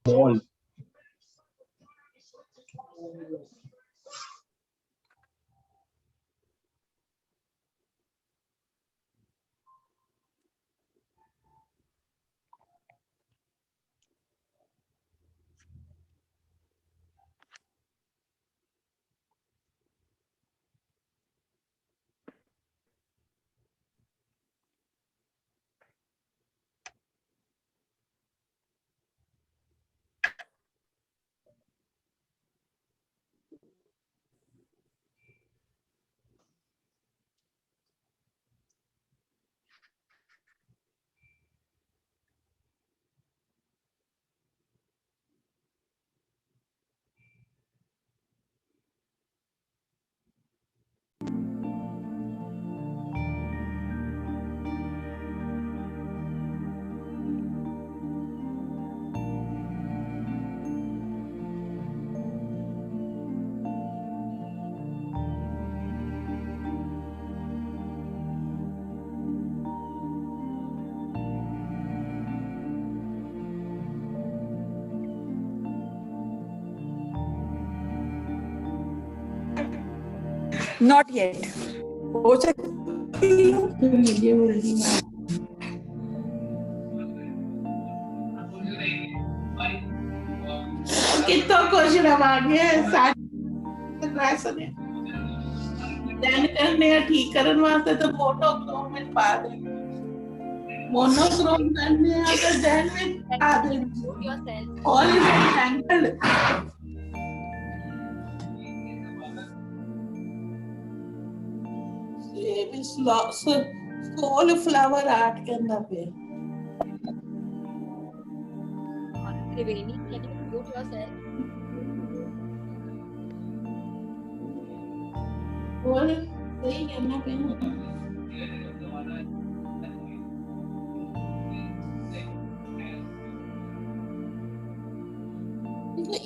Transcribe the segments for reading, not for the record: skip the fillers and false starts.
Ball. Not yet. हो सकती है वीडियो होल्डिंग कितना क्वेश्चन अब आ गया सारे क्लास ने ध्यान करने या ठीक करने वास्ते तो मोनोक्रोम में पा दे मोनोक्रोम करने या तो ध्यान में पा दे all is entangled ये भी soulflower art के अंदर पे Triveni, can you mute yourself? और सही करना पे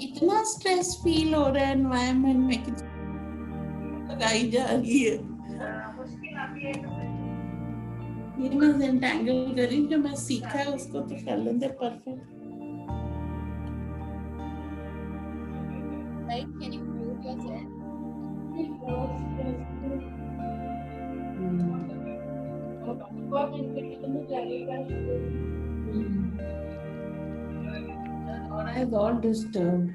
इतना स्ट्रेस फील हो रहा है एनवायरनमेंट में कि लगाई जा रही है ये मैं एंटेंगल करी जो मैं सीखा है उसको तो कर लेंगे perfect Right? Can you mute yourself? और I got disturbed.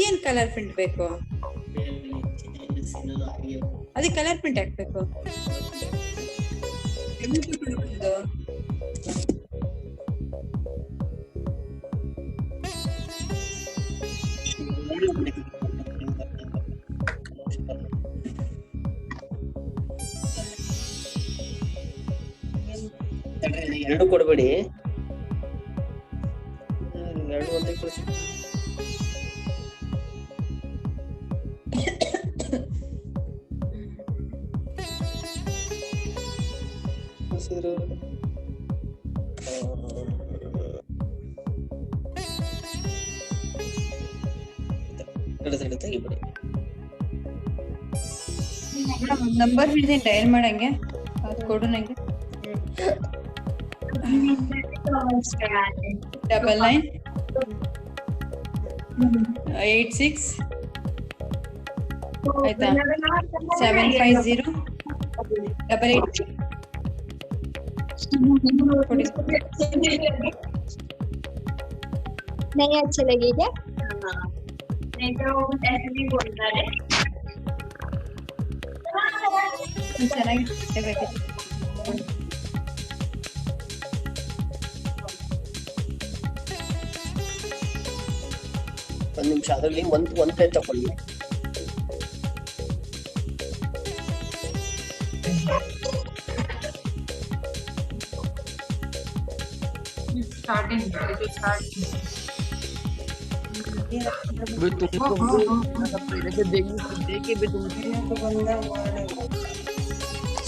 ನಿಮ್ಗೇನ್ ಕಲರ್ ಪ್ರಿಂಟ್ ಬೇಕು? ಅದೇ ಕಲರ್ ಪ್ರಿಂಟ್ ಹಾಕ್ಬೇಕು. ಎರಡು ಕೊಡ್ಬೇಡಿ, ಎರಡು ಒಂದೇ ಕಳಿಸಿ. ತೆಗಿಬಿಡಿ. ನಂಬರ್ ಹಿಡಿದು ಡಯಲ್ ಮಾಡಂಗೆ ಅದು ಕೊಡು ನಂಗೆ. 9986 ಆಯ್ತಾ 75088 नहीं अच्छे लगे क्या? नहीं तो ऐसे भी बोलता है ಚೆನ್ನಾಗಿ ಒಂದು ನಿಮಿಷ ಅದರಲ್ಲಿ ಒಂದು ಪೇಜ್ ತಗೊಳ್ಳಿ.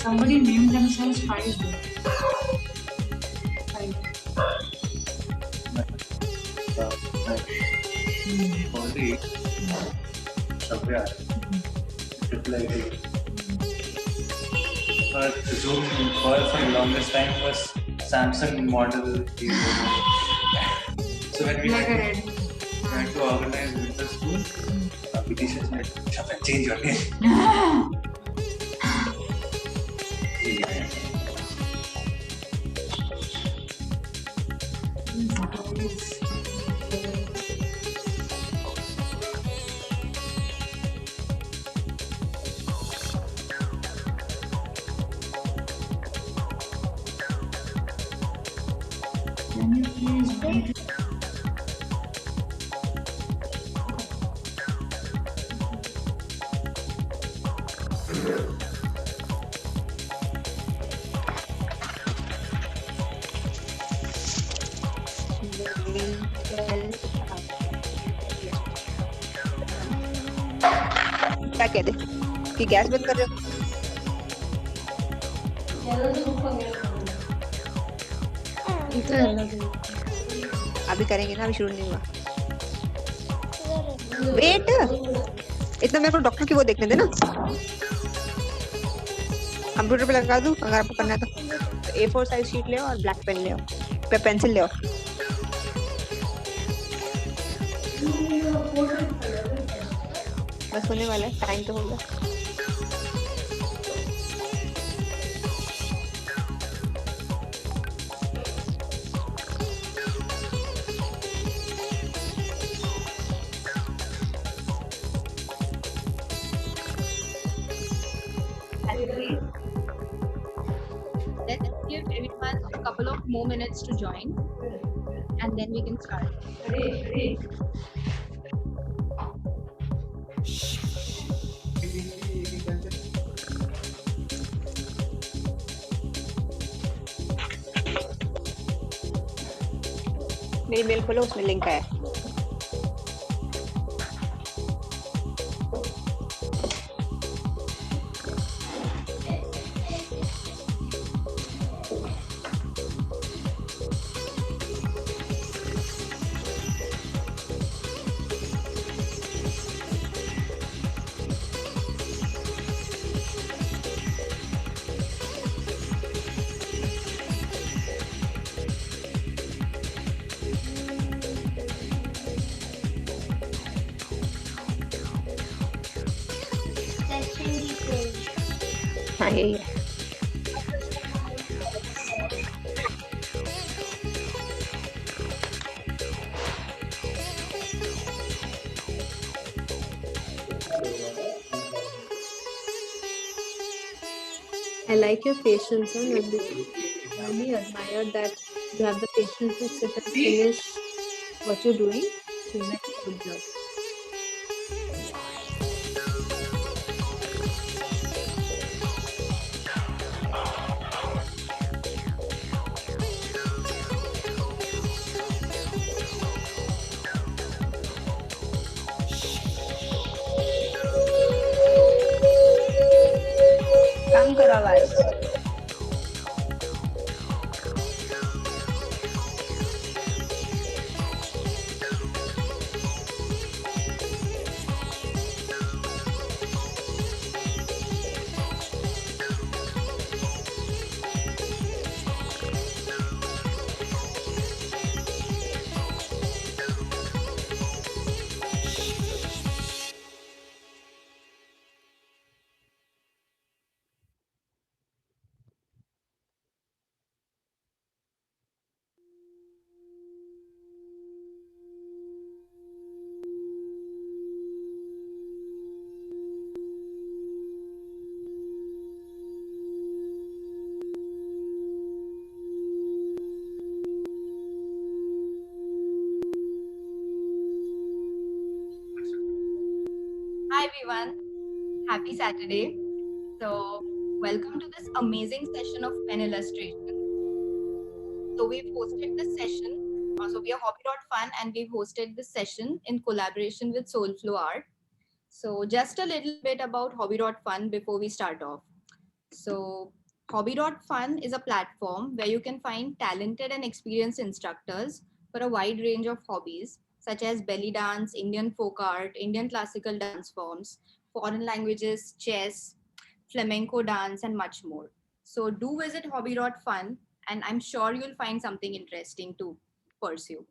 somebody named themselves 5. But Zoom for the longest time was Samsung model. So when we had to organize with the school, the teacher said, "Shall I change your name?" क्या कहते कि गैस बंद कर रहे हो? अभी करेंगे ना, अभी शुरू नहीं हुआ। वेट, इतना मेरे को डॉक्टर की वो देखने दे ना, कंप्यूटर पे लगा दूं अगर आपको करना है तो। A4 साइज शीट ले और ब्लैक पेन ले, पेंसिल ले। बस होने वाला है, टाइम तो होगा। Let's give everyone a couple of more minutes to join, and then we can start. मेरी मेल खोलो, उसमें लिंक है। हाँ यही है। I like your patience, and I really admire that you have the patience to sit and finish what you're doing. So, very good job. काम करो आवाज. Hi everyone, happy Saturday. So, welcome to this amazing session of pen illustration. So, we've hosted this session. So, we are Hobby.Fun and we've hosted this session in collaboration with SoulflowART. So, just a little bit about Hobby.Fun before we start off. So, Hobby.Fun is a platform where you can find talented and experienced instructors for a wide range of hobbies, such as belly dance, Indian folk art, Indian classical dance forms, foreign languages, chess, flamenco dance, and much more. So, do visit Hobby.Fun, and I'm sure you'll find something interesting to pursue.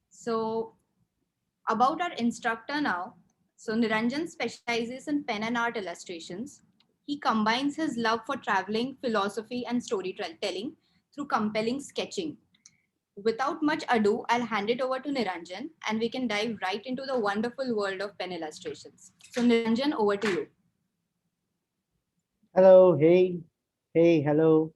So, about our instructor now. So Niranjan specializes in pen and art illustrations. He combines his love for traveling, philosophy, and storytelling through compelling sketching. Without much ado, I'll hand it over to Niranjan and we can dive right into the wonderful world of pen illustrations. So Niranjan, over to you. Hello, hey, hello.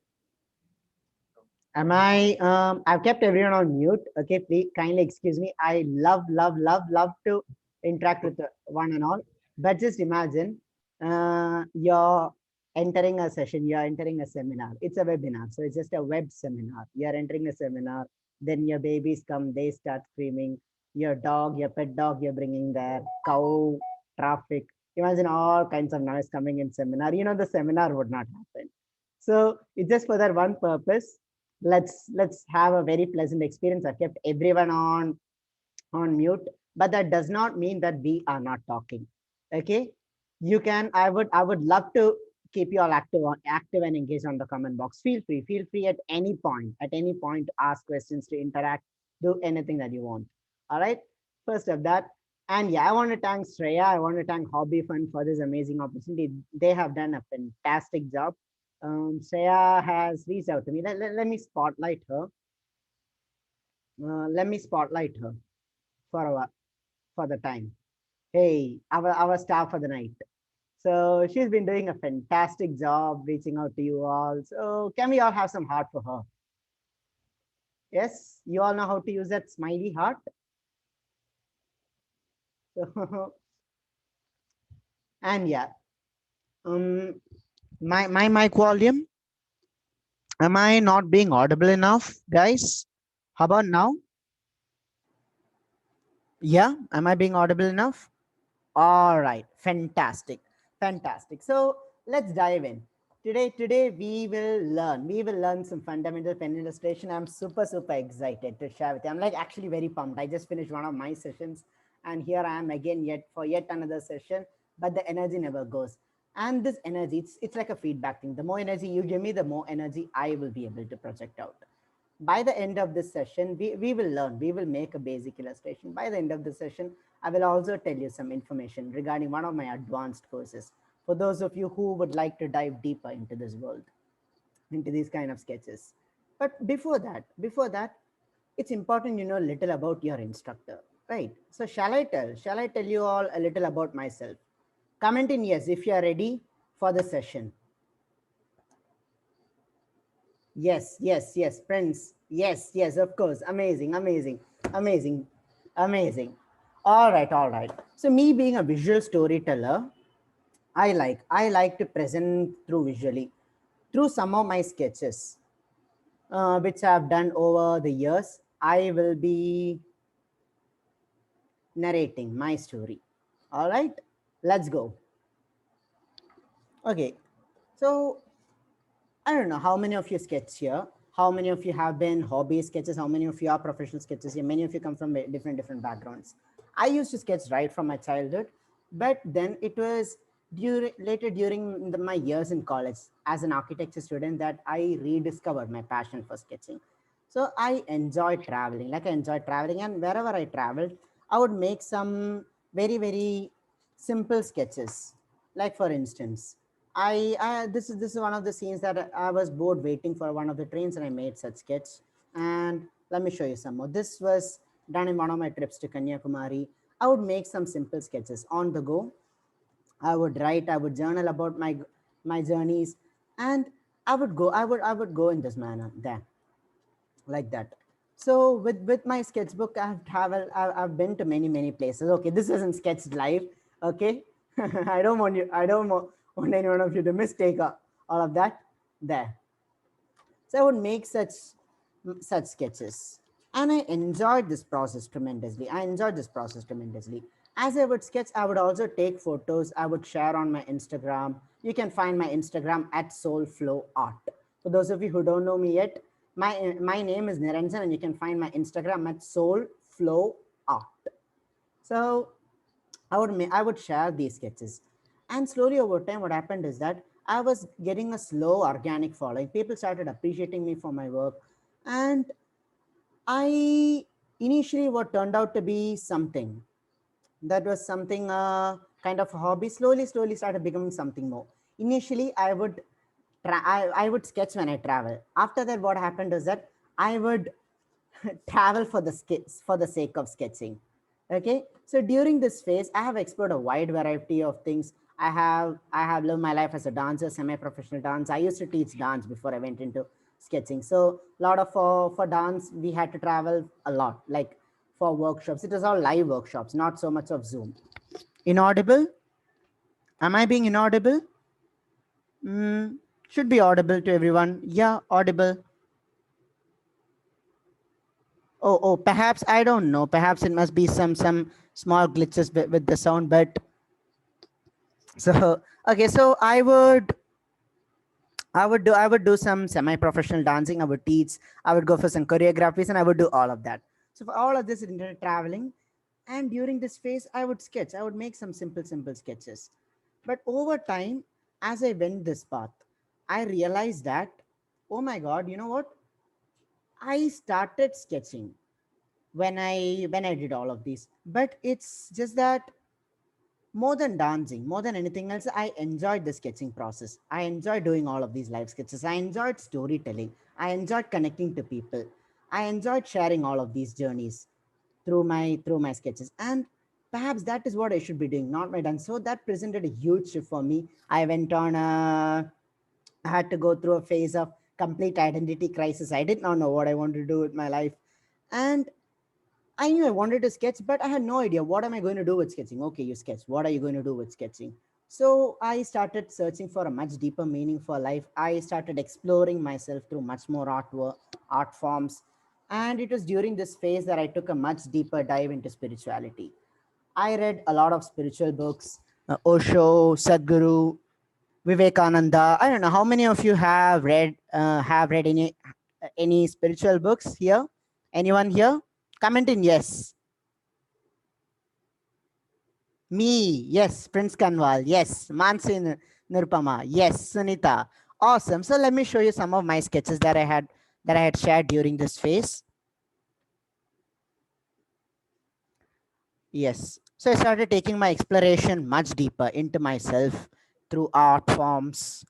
I've kept everyone on mute. Okay, please kindly excuse me. I love to interact with one and all. But just imagine, you're entering a session, you're entering a seminar. It's a webinar, so it's just a web seminar. You're entering a seminar, then your babies come, they start screaming. Your dog, your pet dog, you're bringing there, cow, traffic. Imagine all kinds of noise coming in seminar. You know, the seminar would not happen. So it's just for that one purpose. Let's have a very pleasant experience. I've kept everyone on mute, but that does not mean that we are not talking. Okay, you can. I would love to keep you all active and engaged on the comment box. Feel free at any point to ask questions, to interact, do anything that you want. All right. First of that, and yeah, I want to thank Shreya. I want to thank Hobby Fun for this amazing opportunity. They have done a fantastic job. Shreya has reached out to me. Let me spotlight her. Let me spotlight her for the time. Hey, our star for the night. So she's been doing a fantastic job reaching out to you all. So can we all have some heart for her? Yes, you all know how to use that smiley heart. So, and yeah, my mic volume. Am I not being audible enough, guys? How about now? Yeah, am I being audible enough? All right, fantastic. So let's dive in. Today we will learn some fundamental pen illustration. I'm super excited to share with you. I'm like actually very pumped. I just finished one of my sessions and here I am again for yet another session, but the energy never goes. And this energy, it's like a feedback thing. The more energy you give me, the more energy I will be able to project out. By the end of this session, we will learn, we will make a basic illustration. By the end of the session, I will also tell you some information regarding one of my advanced courses for those of you who would like to dive deeper into this world, into these kind of sketches. But before that, it's important you know a little about your instructor, right? So shall I tell you all a little about myself? Comment in yes if you are ready for the session. Yes, yes, yes, Prince. Yes, yes, of course. Amazing, amazing, amazing, amazing. All right, all right. So me being a visual storyteller, I like to present through visually through some of my sketches, which I've done over the years. I will be narrating my story. All right, let's go. Okay, so I don't know how many of you sketch here. How many of you have been hobby sketches? How many of you are professional sketches here? Many of you come from different backgrounds. I used to sketch right from my childhood, but then it was during my years in college as an architecture student that I rediscovered my passion for sketching. So I enjoyed traveling. Like I enjoyed traveling, and wherever I traveled, I would make some very simple sketches. Like for instance, this is one of the scenes that I was bored waiting for one of the trains, and I made such sketch. And let me show you some more. This was done in one of my trips to Kanyakumari. I would make some simple sketches on the go. I would write, I would journal about my journeys, and I would go in this manner there, like that. So with my sketchbook, I've traveled, I've been to many places. Okay, this isn't sketched live. Okay, I don't want any one of you to mistake all of that there. So I would make such sketches, and I enjoyed this process tremendously. As I would sketch, I would also take photos. I would share on my Instagram. You can find my Instagram at SoulflowART. For those of you who don't know me yet, my name is Niranjan, and you can find my Instagram at SoulflowART. So I would share these sketches, and slowly over time, what happened is that I was getting a slow organic following. People started appreciating me for my work, and I initially what turned out to be something that was something kind of a hobby. Slowly started becoming something more. Initially, I would sketch when I travel. After that, what happened is that I would travel for the sake of sketching. Okay, so during this phase, I have explored a wide variety of things. I have lived my life as a dancer, semi-professional dance. I used to teach dance before I went into sketching. So a lot of for dance, we had to travel a lot, like for workshops. It was all live workshops, not so much of Zoom. Inaudible? Am I being inaudible? Should be audible to everyone. Yeah, audible. Oh, perhaps I don't know. Perhaps it must be some small glitches with the sound. But so okay, so I would do some semi-professional dancing. I would teach. I would go for some choreographies, and I would do all of that. So for all of this, it ended traveling. And during this phase, I would sketch. I would make some simple sketches. But over time, as I went this path, I realized that, oh my God, you know what? I started sketching when I did all of these. But it's just that more than dancing, more than anything else, I enjoyed the sketching process. I enjoyed doing all of these live sketches. I enjoyed storytelling. I enjoyed connecting to people. I enjoyed sharing all of these journeys through my sketches. And perhaps that is what I should be doing, not my dance. So that presented a huge shift for me. I had to go through a phase of complete identity crisis. I did not know what I wanted to do with my life. And I knew I wanted to sketch, but I had no idea what am I going to do with sketching. Okay, you sketch. What are you going to do with sketching? So I started searching for a much deeper meaning for life. I started exploring myself through much more artwork, art forms. And it was during this phase that I took a much deeper dive into spirituality. I read a lot of spiritual books, Osho, Sadhguru, Vivekananda. I don't know how many of you have read any spiritual books here. Anyone here? Comment in yes. Me, yes. Prince Kanwal, yes. Mansi Nirpama, yes. Sunita, awesome. So let me show you some of my sketches that I had shared during this phase. Yes. So I started taking my exploration much deeper into myself through art forms.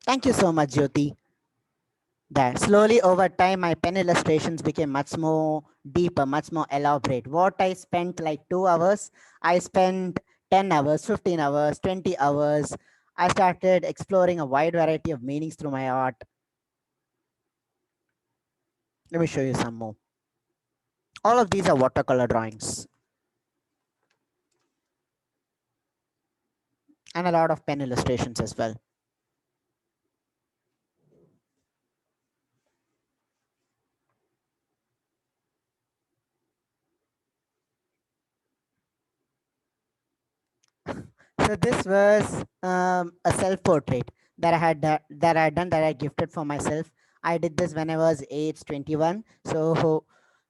Thank you so much, Jyoti. That slowly over time, my pen illustrations became much more deeper, much more elaborate. What I spent like 2 hours, I spent 10 hours, 15 hours, 20 hours. I started exploring a wide variety of meanings through my art. Let me show you some more. All of these are watercolor drawings and a lot of pen illustrations as well. So this was a self-portrait that I had done, that I gifted for myself. I did this when I was age 21. So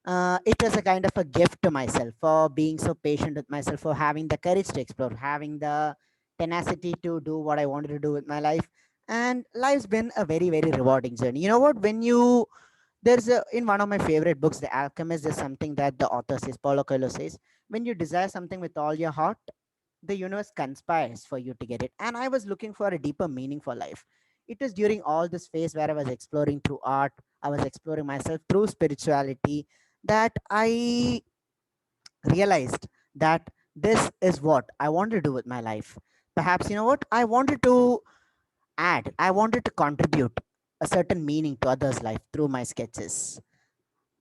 it was a kind of a gift to myself for being so patient with myself, for having the courage to explore, having the tenacity to do what I wanted to do with my life. And life's been a very, very rewarding journey. You know what? In one of my favorite books, The Alchemist, there's something that the author says, Paulo Coelho says, when you desire something with all your heart, the universe conspires for you to get it. And I was looking for a deeper meaning for life. It was during all this phase where I was exploring through art, I was exploring myself through spirituality, that I realized that this is what I want to do with my life. Perhaps, you know what, I wanted to I wanted to contribute a certain meaning to others' life through my sketches.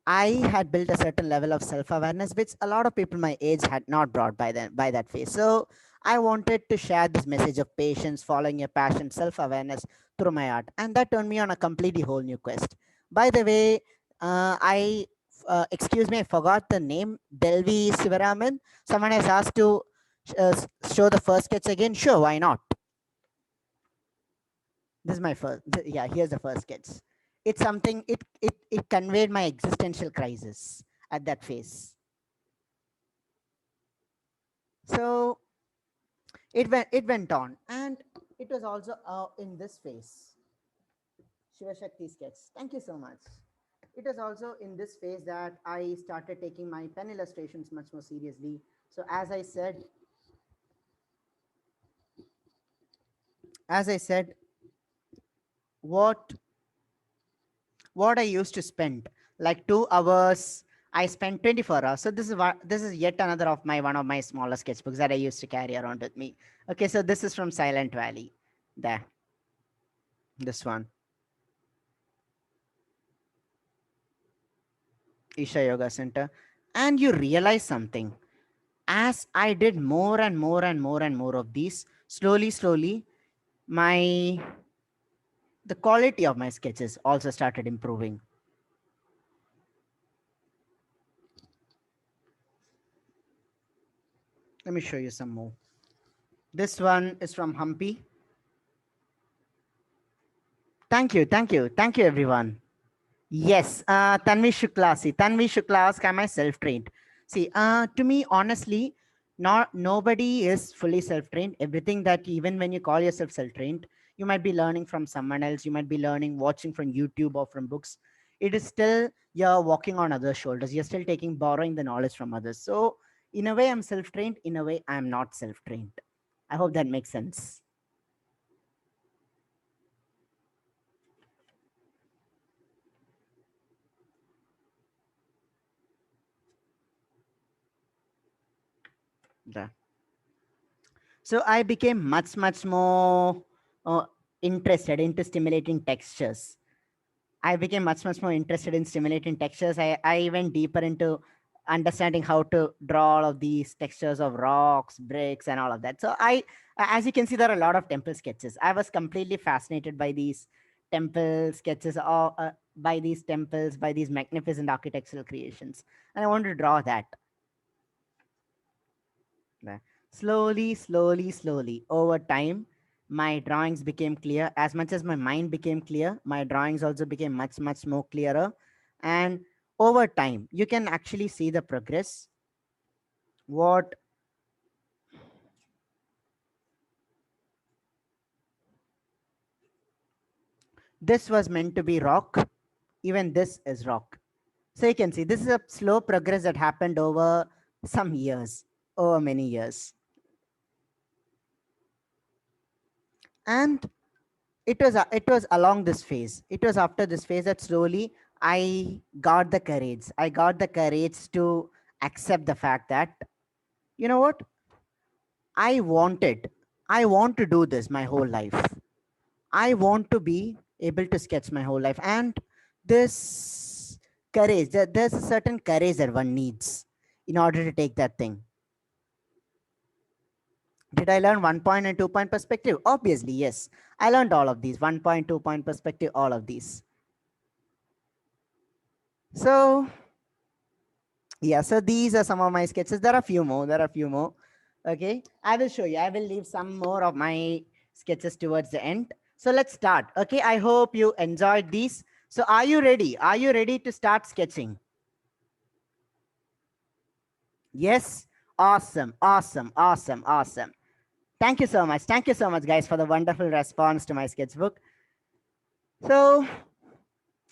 I had built a certain level of self-awareness, which a lot of people my age had not brought by that phase. So I wanted to share this message of patience, following your passion, self-awareness through my art. And that turned me on a completely whole new quest. By the way, excuse me, I forgot the name, Delvi Sivaraman. Someone has asked to show the first sketch again. Sure, why not? This is my first, yeah, here's the first sketch. It's something, it conveyed my existential crisis at that phase. So it went on, and it was also in this phase. Shiva Shakti sketch. Thank you so much. It was also in this phase that I started taking my pen illustrations much more seriously. So as I said, what I used to spend like 2 hours, I spent 24 hours. So this is yet another of one of my smaller sketchbooks that I used to carry around with me. Okay, so this is from Silent Valley. There, this one, Isha Yoga Center. And you realize something, as I did more and more and more and more of these, slowly the quality of my sketches also started improving. Let me show you some more. This one is from Hampi. Thank you, everyone. Yes, Tanvi Shukla. See, Tanvi Shukla asked, am I self-trained? See, to me, honestly, nobody is fully self-trained. Everything that, even when you call yourself self-trained, you might be learning from someone else. You might be watching from YouTube or from books. It is still, you're walking on others' shoulders. You're still borrowing the knowledge from others. So in a way, I'm self-trained. In a way, I'm not self-trained. I hope that makes sense. Yeah. So I became much more interested into stimulating textures. I became much more interested in stimulating textures. I went deeper into understanding how to draw all of these textures of rocks, bricks, and all of that. So as you can see, there are a lot of temple sketches. I was completely fascinated by these temple sketches, or by these temples, by these magnificent architectural creations. And I wanted to draw that. Slowly, over time, my drawings became clear. As much as my mind became clear, my drawings also became much more clearer. And over time, you can actually see the progress. This was meant to be rock. Even this is rock. So you can see this is a slow progress that happened over some years, over many years. And it was along this phase. It was after this phase that slowly I got the courage. I got the courage to accept the fact that, you know what, I want to do this my whole life. I want to be able to sketch my whole life. And this courage, there's a certain courage that one needs in order to take that thing. Did I learn 1 point and 2 point perspective? Obviously, yes. I learned all of these, 1 point, 2 point perspective, all of these. So yeah, so these are some of my sketches. There are a few more. Okay, I will show you. I will leave some more of my sketches towards the end. So let's start. Okay, I hope you enjoyed these. So are you ready? Are you ready to start sketching? Yes. Awesome. Thank you so much. Thank you so much, guys, for the wonderful response to my sketchbook. So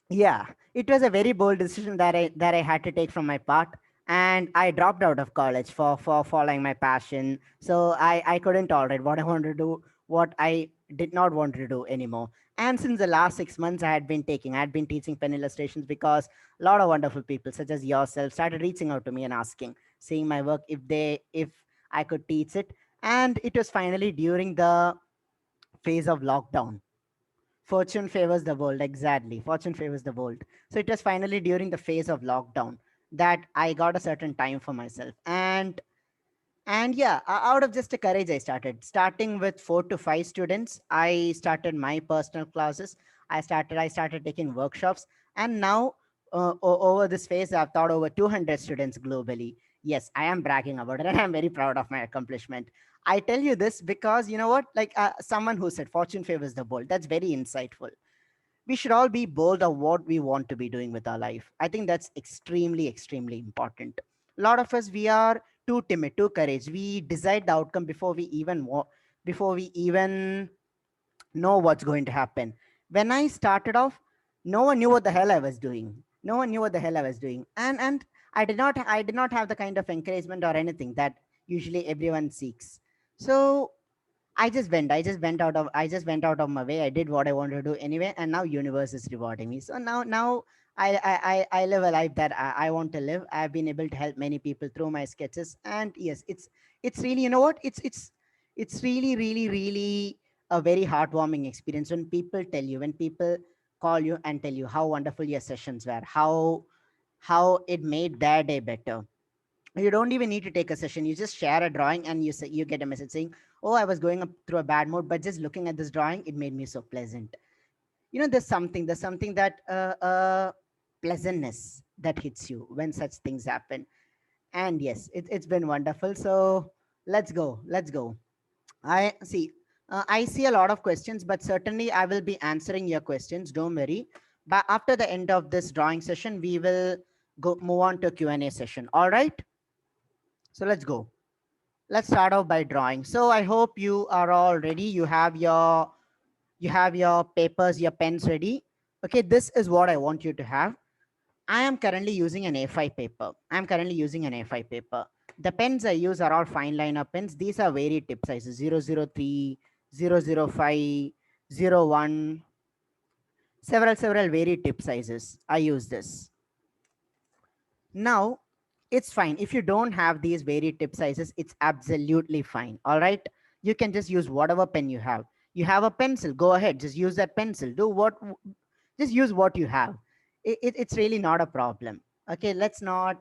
yeah, it was a very bold decision that I had to take from my part, and I dropped out of college for following my passion. So I couldn't tolerate what I wanted to do, what I did not want to do anymore. And since the last 6 months, I had been teaching pen illustrations, because a lot of wonderful people such as yourself started reaching out to me and asking, seeing my work, if I could teach it. And it was finally during the phase of lockdown. Fortune favors the world. Exactly. Fortune favors the world. So it was finally during the phase of lockdown that I got a certain time for myself. And yeah, out of just a courage, I starting with 4 to 5 students. I started my personal classes. I started taking workshops, and now over this phase, I've taught over 200 students globally. Yes, I am bragging about it, and I'm very proud of my accomplishment. I tell you this because, you know what, like someone who said fortune favors the bold. That's very insightful. We should all be bold of what we want to be doing with our life. I think that's extremely important. A lot of us, we are too timid, too courage. We decide the outcome before we even know what's going to happen. When I started off, no one knew what the hell I was doing. No one knew what the hell I was doing. And I did not have the kind of encouragement or anything that usually everyone seeks. So I just went out of my way. I did what I wanted to do anyway, and now universe is rewarding me. So now I live a life that I want to live. I've been able to help many people through my sketches, and yes, it's really, you know what, it's really a very heartwarming experience when people call you and tell you how wonderful your sessions were, how it made their day better. You don't even need to take a session. You just share a drawing and you get a message saying, oh, I was going up through a bad mood, but just looking at this drawing, it made me so pleasant. You know, there's something that pleasantness that hits you when such things happen. And yes, it's been wonderful. So let's go. I see a lot of questions, but certainly I will be answering your questions, don't worry. But after the end of this drawing session, we will move on to Q&A session. All right, so let's go. Let's start off by drawing. So I hope you are all ready. You have your papers, your pens ready. Okay, this is what I want you to have. I am currently using an A5 paper. The pens I use are all fine liner pens. These are varied tip sizes: 003, 005, 01, several varied tip sizes. I use this. Now, it's fine. If you don't have these varied tip sizes, it's absolutely fine. All right. You can just use whatever pen you have. You have a pencil, go ahead. Just use that pencil. Just use what you have. It's really not a problem. Okay. Let's not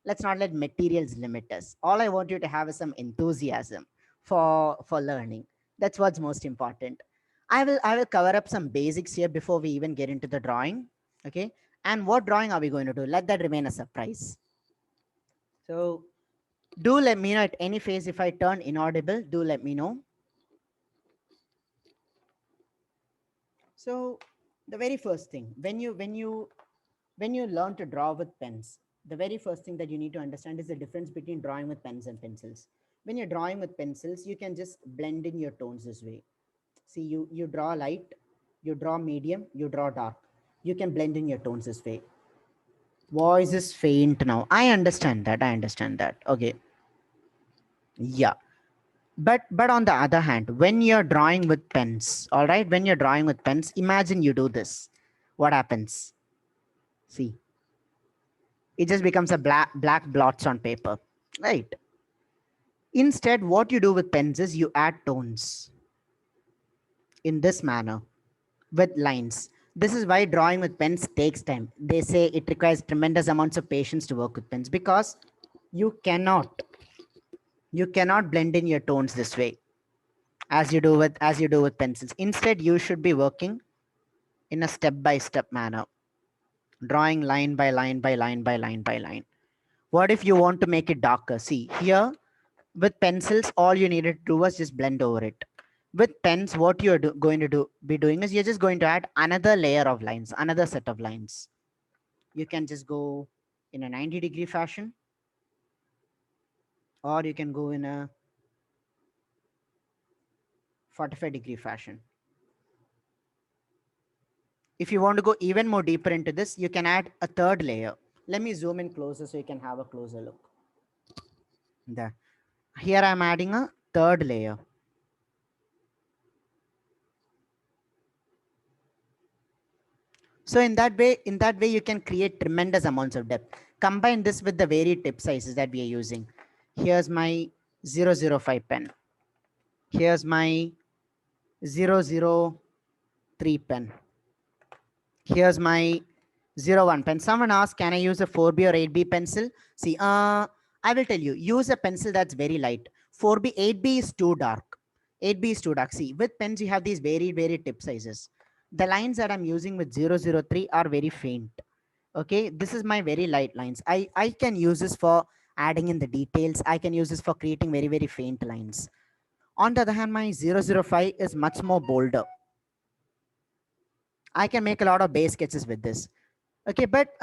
let materials limit us. All I want you to have is some enthusiasm for learning. That's what's most important. I will cover up some basics here before we even get into the drawing. Okay. And what drawing are we going to do? Let that remain a surprise. So do let me know at any phase if I turn inaudible. Do let me know. So the very first thing, when you learn to draw with pens, the very first thing that you need to understand is the difference between drawing with pens and pencils. When you're drawing with pencils, you can just blend in your tones this way. See, you draw light, you draw medium, you draw dark. You can blend in your tones this way. Voice is faint now. I understand that. Okay. Yeah. But on the other hand, when you're drawing with pens, all right, when you're drawing with pens, imagine you do this. What happens? See, it just becomes a black blots on paper, right? Instead, what you do with pens is you add tones in this manner with lines. This is why drawing with pens takes time. They say it requires tremendous amounts of patience to work with pens, because you cannot blend in your tones this way as you do with pencils. Instead, you should be working in a step by step manner, drawing line by line by line by line by line. What if you want to make it darker? See here, with pencils, all you needed to do was just blend over it. With pens, what you're going to be doing is you're just going to add another layer of lines, another set of lines. You can just go in a 90-degree fashion, or you can go in a 45-degree fashion. If you want to go even more deeper into this, you can add a third layer. Let me zoom in closer so you can have a closer look. There. Here I'm adding a third layer. So in that way, you can create tremendous amounts of depth. Combine this with the varied tip sizes that we are using. Here's my 005 pen. Here's my 003 pen. Here's my 01 pen. Someone asked, can I use a 4B or 8B pencil? See, I will tell you, use a pencil that's very light. 4B, 8B is too dark. 8B is too dark. See, with pens, you have these varied tip sizes. The lines that I'm using with 003 are very faint. Okay, this is my very light lines. I can use this for adding in the details. I can use this for creating very faint lines. On the other hand, my 005 is much more bolder. I can make a lot of base sketches with this. Okay, but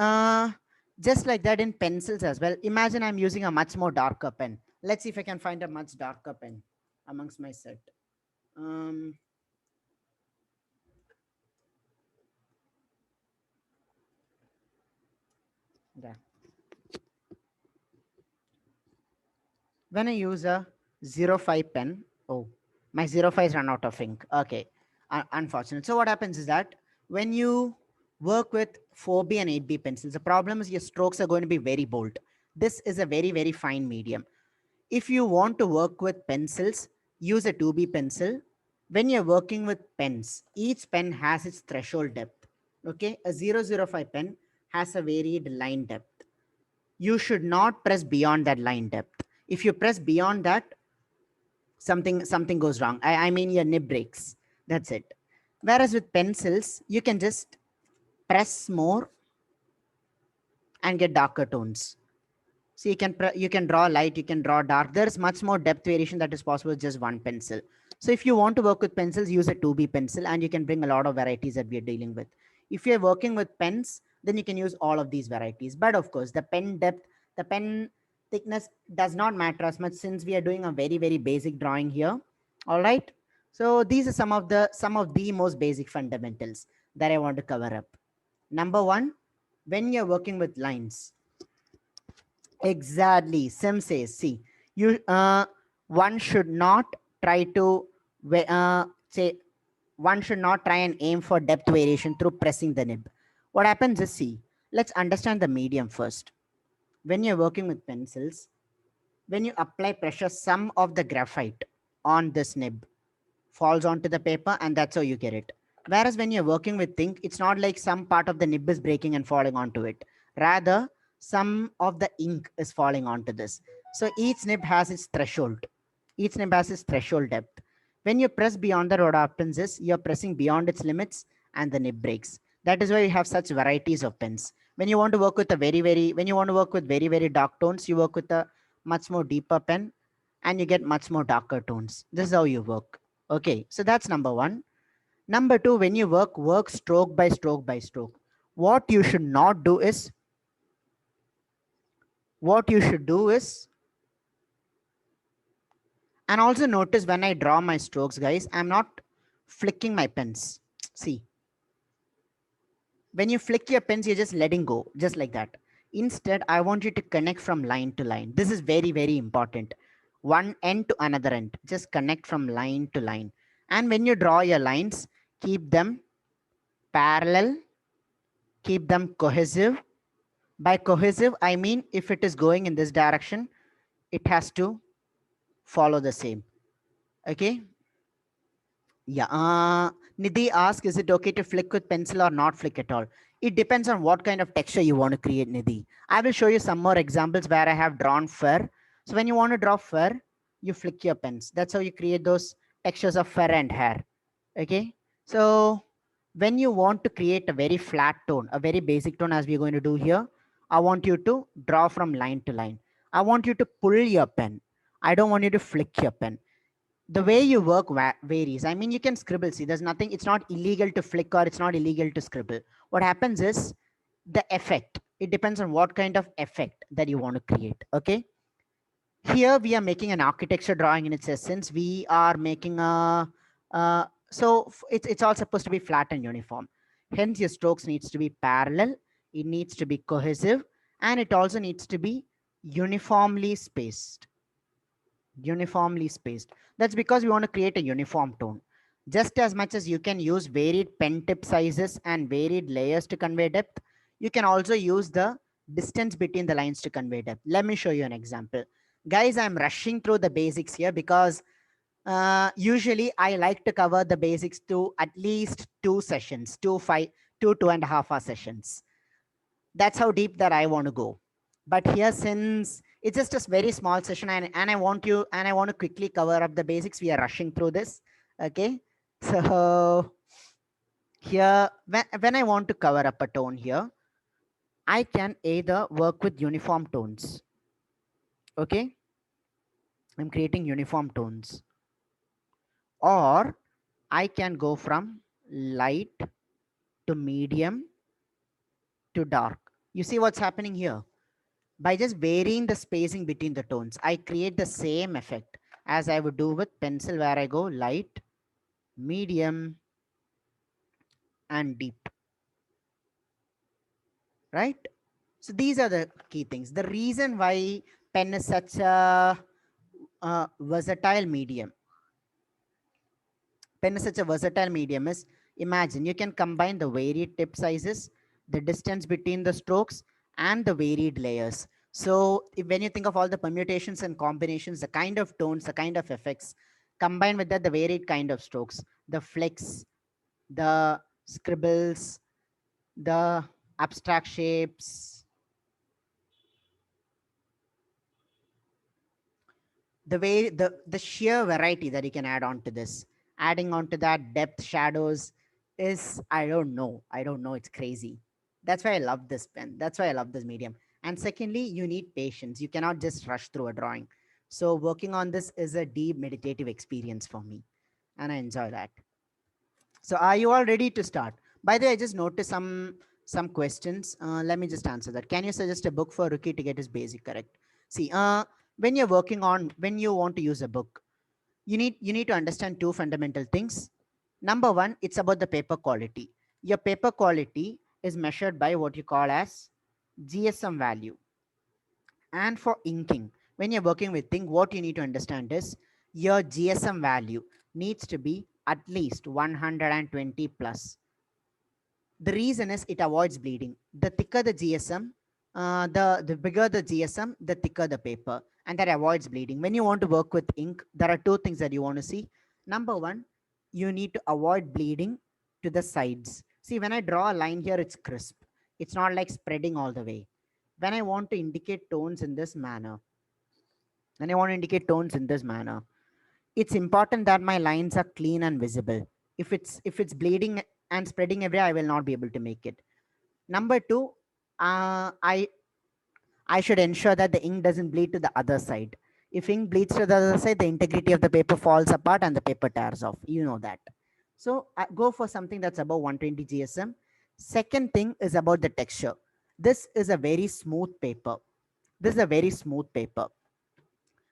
just like that in pencils as well, imagine I'm using a much more darker pen. Let's see if I can find a much darker pen amongst my set. There. When I use a 05 pen, oh, my 05 is run out of ink. Okay, unfortunate. So what happens is that when you work with 4B and 8B pencils, the problem is your strokes are going to be very bold. This is a very fine medium. If you want to work with pencils, use a 2B pencil. When you're working with pens, each pen has its threshold depth. Okay, a 005 pen has a varied line depth. You should not press beyond that line depth. If you press beyond that, something goes wrong. I mean your nib breaks. That's it. Whereas with pencils, you can just press more and get darker tones. So you can draw light, you can draw dark. There's much more depth variation that is possible with just one pencil. So if you want to work with pencils, use a 2B pencil and you can bring a lot of varieties that we are dealing with. If you're working with pens, then you can use all of these varieties. But of course, the pen depth, the pen thickness does not matter as much since we are doing a very basic drawing here. All right. So these are some of the most basic fundamentals that I want to cover up. Number one, when you're working with lines, exactly, Sim says, see, you one should not try to one should not try and aim for depth variation through pressing the nib. What happens is, see, let's understand the medium first. When you're working with pencils, when you apply pressure, some of the graphite on this nib falls onto the paper and that's how you get it. Whereas when you're working with ink, it's not like some part of the nib is breaking and falling onto it. Rather, some of the ink is falling onto this. So each nib has its threshold. Each nib has its threshold depth. When you press beyond that, what happens is you're pressing beyond its limits and the nib breaks. That is why you have such varieties of pens. When you want to work with a very dark tones, you work with a much more deeper pen and you get much more darker tones. This is how you work. Okay, so that's number one. Number two, when you work stroke by stroke by stroke. What you should do is, and also notice when I draw my strokes, guys, I'm not flicking my pens. See, when you flick your pens, you're just letting go, just like that. Instead, I want you to connect from line to line. This is very important. One end to another end. Just connect from line to line. And when you draw your lines, keep them parallel, keep them cohesive. By cohesive, I mean if it is going in this direction, it has to follow the same. Okay. Yeah. Nidhi asks, is it okay to flick with pencil or not flick at all? It depends on what kind of texture you want to create, Nidhi. I will show you some more examples where I have drawn fur. So when you want to draw fur, you flick your pens. That's how you create those textures of fur and hair. Okay. So when you want to create a very flat tone, a very basic tone as we're going to do here, I want you to draw from line to line. I want you to pull your pen. I don't want you to flick your pen. The way you work varies. I mean, you can scribble. See, there's nothing, it's not illegal to flick or it's not illegal to scribble. What happens is the effect. It depends on what kind of effect that you want to create. Okay. Here we are making an architecture drawing in its essence. We are making a, it's all supposed to be flat and uniform. Hence your strokes needs to be parallel. It needs to be cohesive, and it also needs to be uniformly spaced. Uniformly spaced. That's because we want to create a uniform tone. Just as much as you can use varied pen tip sizes and varied layers to convey depth, you can also use the distance between the lines to convey depth. Let me show you an example. Guys, I'm rushing through the basics here because usually I like to cover the basics to at least 2 sessions, 2.5 hour sessions. That's how deep that I want to go. But here, since it's just a very small session and I want to quickly cover up the basics, we are rushing through this. Okay. So here, when I want to cover up a tone here, I can either work with uniform tones. Okay. I'm creating uniform tones. Or I can go from light to medium to dark. You see what's happening here? By just varying the spacing between the tones, I create the same effect as I would do with pencil, where I go light, medium, and deep. Right? So these are the key things. The reason why pen is such a versatile medium. Pen is such a versatile medium is, imagine you can combine the varied tip sizes, the distance between the strokes, and the varied layers. So when you think of all the permutations and combinations, the kind of tones, the kind of effects, combined with that, the varied kind of strokes, the flicks, the scribbles, the abstract shapes, the way, the sheer variety that you can add on to this, adding on to that depth, shadows is, I don't know, it's crazy. That's why I love this pen. That's why I love this medium. And secondly, you need patience. You cannot just rush through a drawing. So working on this is a deep meditative experience for me, and I enjoy that. So are you all ready to start? By the way, I just noticed some questions. Let me just answer that. Can you suggest a book for rookie to get his basic correct? See, when you want to use a book, you need to understand two fundamental things. Number one, it's about the paper quality. Your paper quality is measured by what you call as GSM value. And for inking, when you're working with ink, what you need to understand is your GSM value needs to be at least 120 plus. The reason is it avoids bleeding. The thicker the GSM, the bigger the GSM, the thicker the paper, and that avoids bleeding. When you want to work with ink, there are two things that you want to see. Number one, you need to avoid bleeding to the sides. See, when I draw a line here, it's crisp. It's not like spreading all the way. When I want to indicate tones in this manner, it's important that my lines are clean and visible. If it's bleeding and spreading everywhere, I will not be able to make it. Number two, I should ensure that the ink doesn't bleed to the other side. If ink bleeds to the other side, the integrity of the paper falls apart and the paper tears off. You know that. So go for something that's above 120 GSM. Second thing is about the texture. This is a very smooth paper. This is a very smooth paper.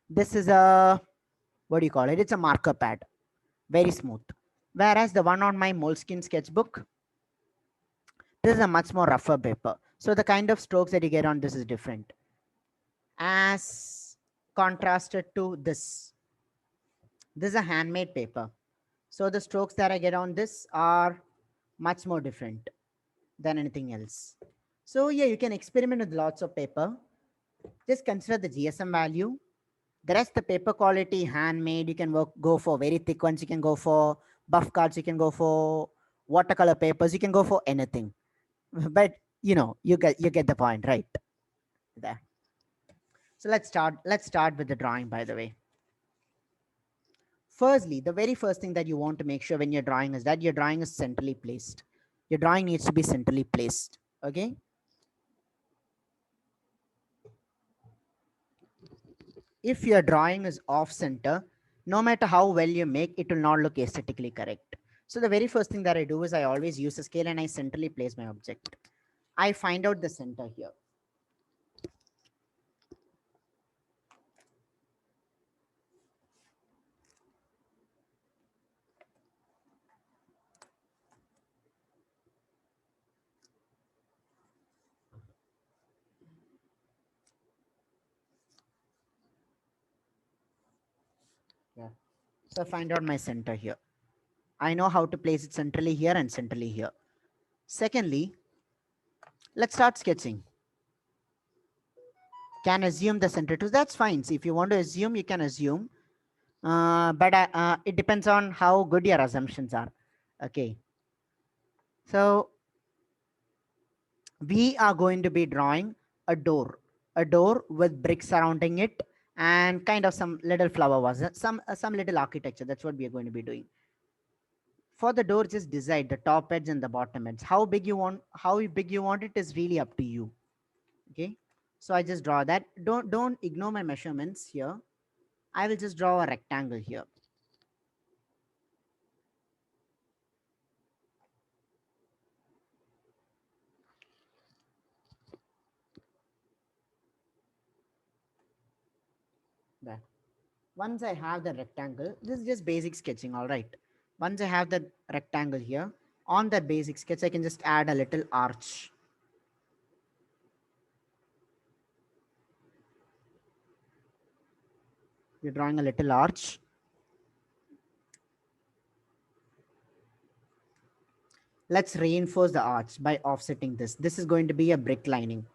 This is a, what do you call it? It's a marker pad. Very smooth. Whereas the one on my Moleskine sketchbook, this is a much more rougher paper. So the kind of strokes that you get on this is different. As contrasted to this. This is a handmade paper. So the strokes that I get on this are much more different than anything else. So yeah, you can experiment with lots of paper. Just consider the GSM value. The rest, the paper quality, handmade, you can go for very thick ones, you can go for buff cards, you can go for watercolor papers, you can go for anything. But you know, you get the point, right? There. So let's start with the drawing, by the way. Firstly, the very first thing that you want to make sure when you're drawing is that your drawing is centrally placed. Your drawing needs to be centrally placed. Okay. If your drawing is off center, no matter how well you make, it will not look aesthetically correct. So the very first thing that I do is I always use a scale and I centrally place my object. I find out the center here. Yeah. So I find out my center here. I know how to place it centrally here and centrally here. Secondly, let's start sketching. Can assume the center too. That's fine. See, if you want to assume, you can assume. But it depends on how good your assumptions are. Okay. So we are going to be drawing a door with bricks surrounding it and kind of some little flower vase, some little architecture. That's what we are going to be doing. For the door, just decide the top edge and the bottom edge. How big you want it is really up to you. Okay. So I just draw that. Don't ignore my measurements here. I will just draw a rectangle here. There. Once I have the rectangle, this is just basic sketching, all right. Once I have the rectangle here, on that basic sketch, I can just add a little arch. We're drawing a little arch. Let's reinforce the arch by offsetting this. This is going to be a brick lining.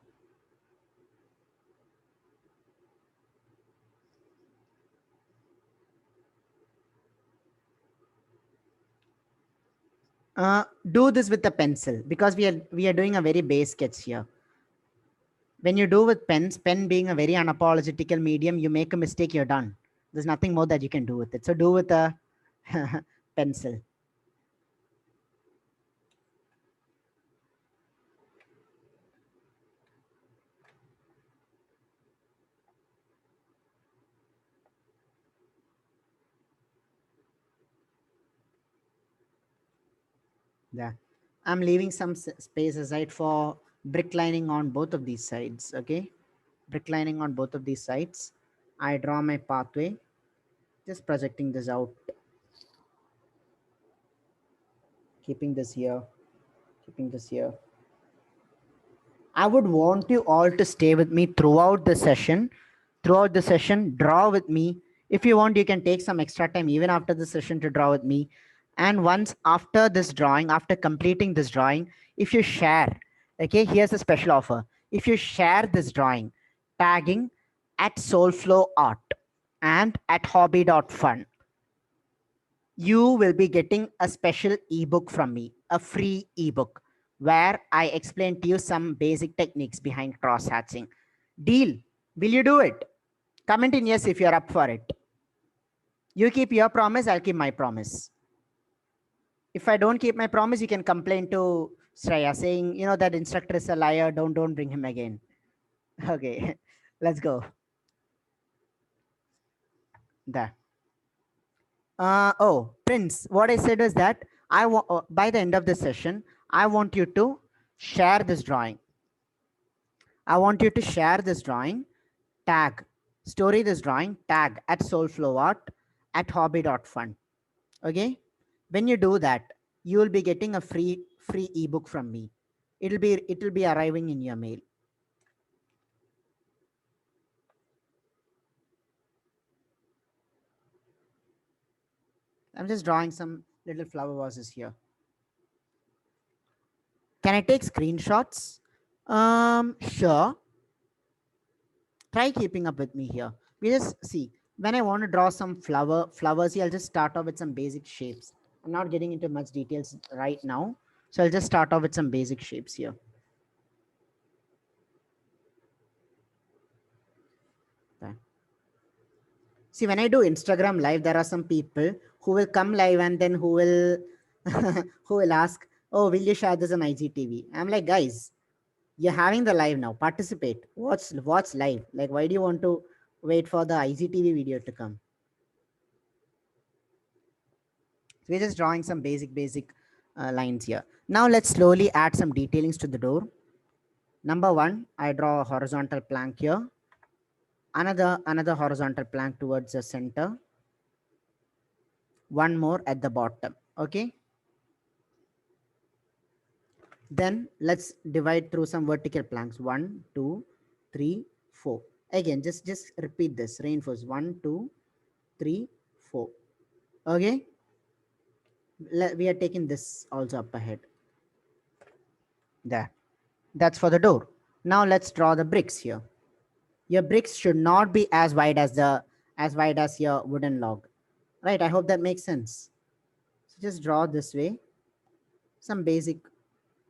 Do this with a pencil because we are doing a very base sketch here. When you do with pens, pen being a very unapologetical medium, you make a mistake, you're done. There's nothing more that you can do with it. So do with a pencil. Yeah, I'm leaving some space aside for brick lining on both of these sides. Okay, brick lining on both of these sides. I draw my pathway, just projecting this out, keeping this here, keeping this here. I would want you all to stay with me throughout the session. Throughout the session, draw with me. If you want, you can take some extra time even after the session to draw with me. And once after this drawing, after completing this drawing, if you share, okay, here's a special offer. If you share this drawing, tagging at SoulflowART and at hobby.fun, you will be getting a special ebook from me, a free ebook, where I explain to you some basic techniques behind cross-hatching. Deal? Will you do it? Comment in yes if you're up for it. You keep your promise, I'll keep my promise. If I don't keep my promise, you can complain to Shreya saying, you know, that instructor is a liar, don't bring him again. Okay, let's go. There. Oh, Prince, what I said is that I want by the end of the session, I want you to share this drawing. I want you to share this drawing, tag, story this drawing, tag at SoulflowART at hobby.fun. Okay. When you do that, you will be getting a free ebook from me. It'll be arriving in your mail. I'm just drawing some little flower vases here. Can I take screenshots? Sure. Try keeping up with me here. We just see, when I want to draw some flowers here, I'll just start off with some basic shapes. I'm not getting into much details right now. So I'll just start off with some basic shapes here. Okay. See, when I do Instagram live, there are some people who will come live and then who will who will ask, oh, will you share this on IGTV? I'm like, guys, you're having the live now. Participate. Watch live. Like, why do you want to wait for the IGTV video to come? So we're just drawing some basic lines here. Now let's slowly add some detailings to the door. Number one, I draw a horizontal plank here. Another horizontal plank towards the center. One more at the bottom. Okay. Then let's divide through some vertical planks. 1, 2, 3, 4. Again, just repeat this. Reinforce. 1, 2, 3, 4. Okay. We are taking this also up ahead. There. That's for the door. Now let's draw the bricks here. Your bricks should not be as wide as your wooden log. Right? I hope that makes sense. So just draw this way. Some basic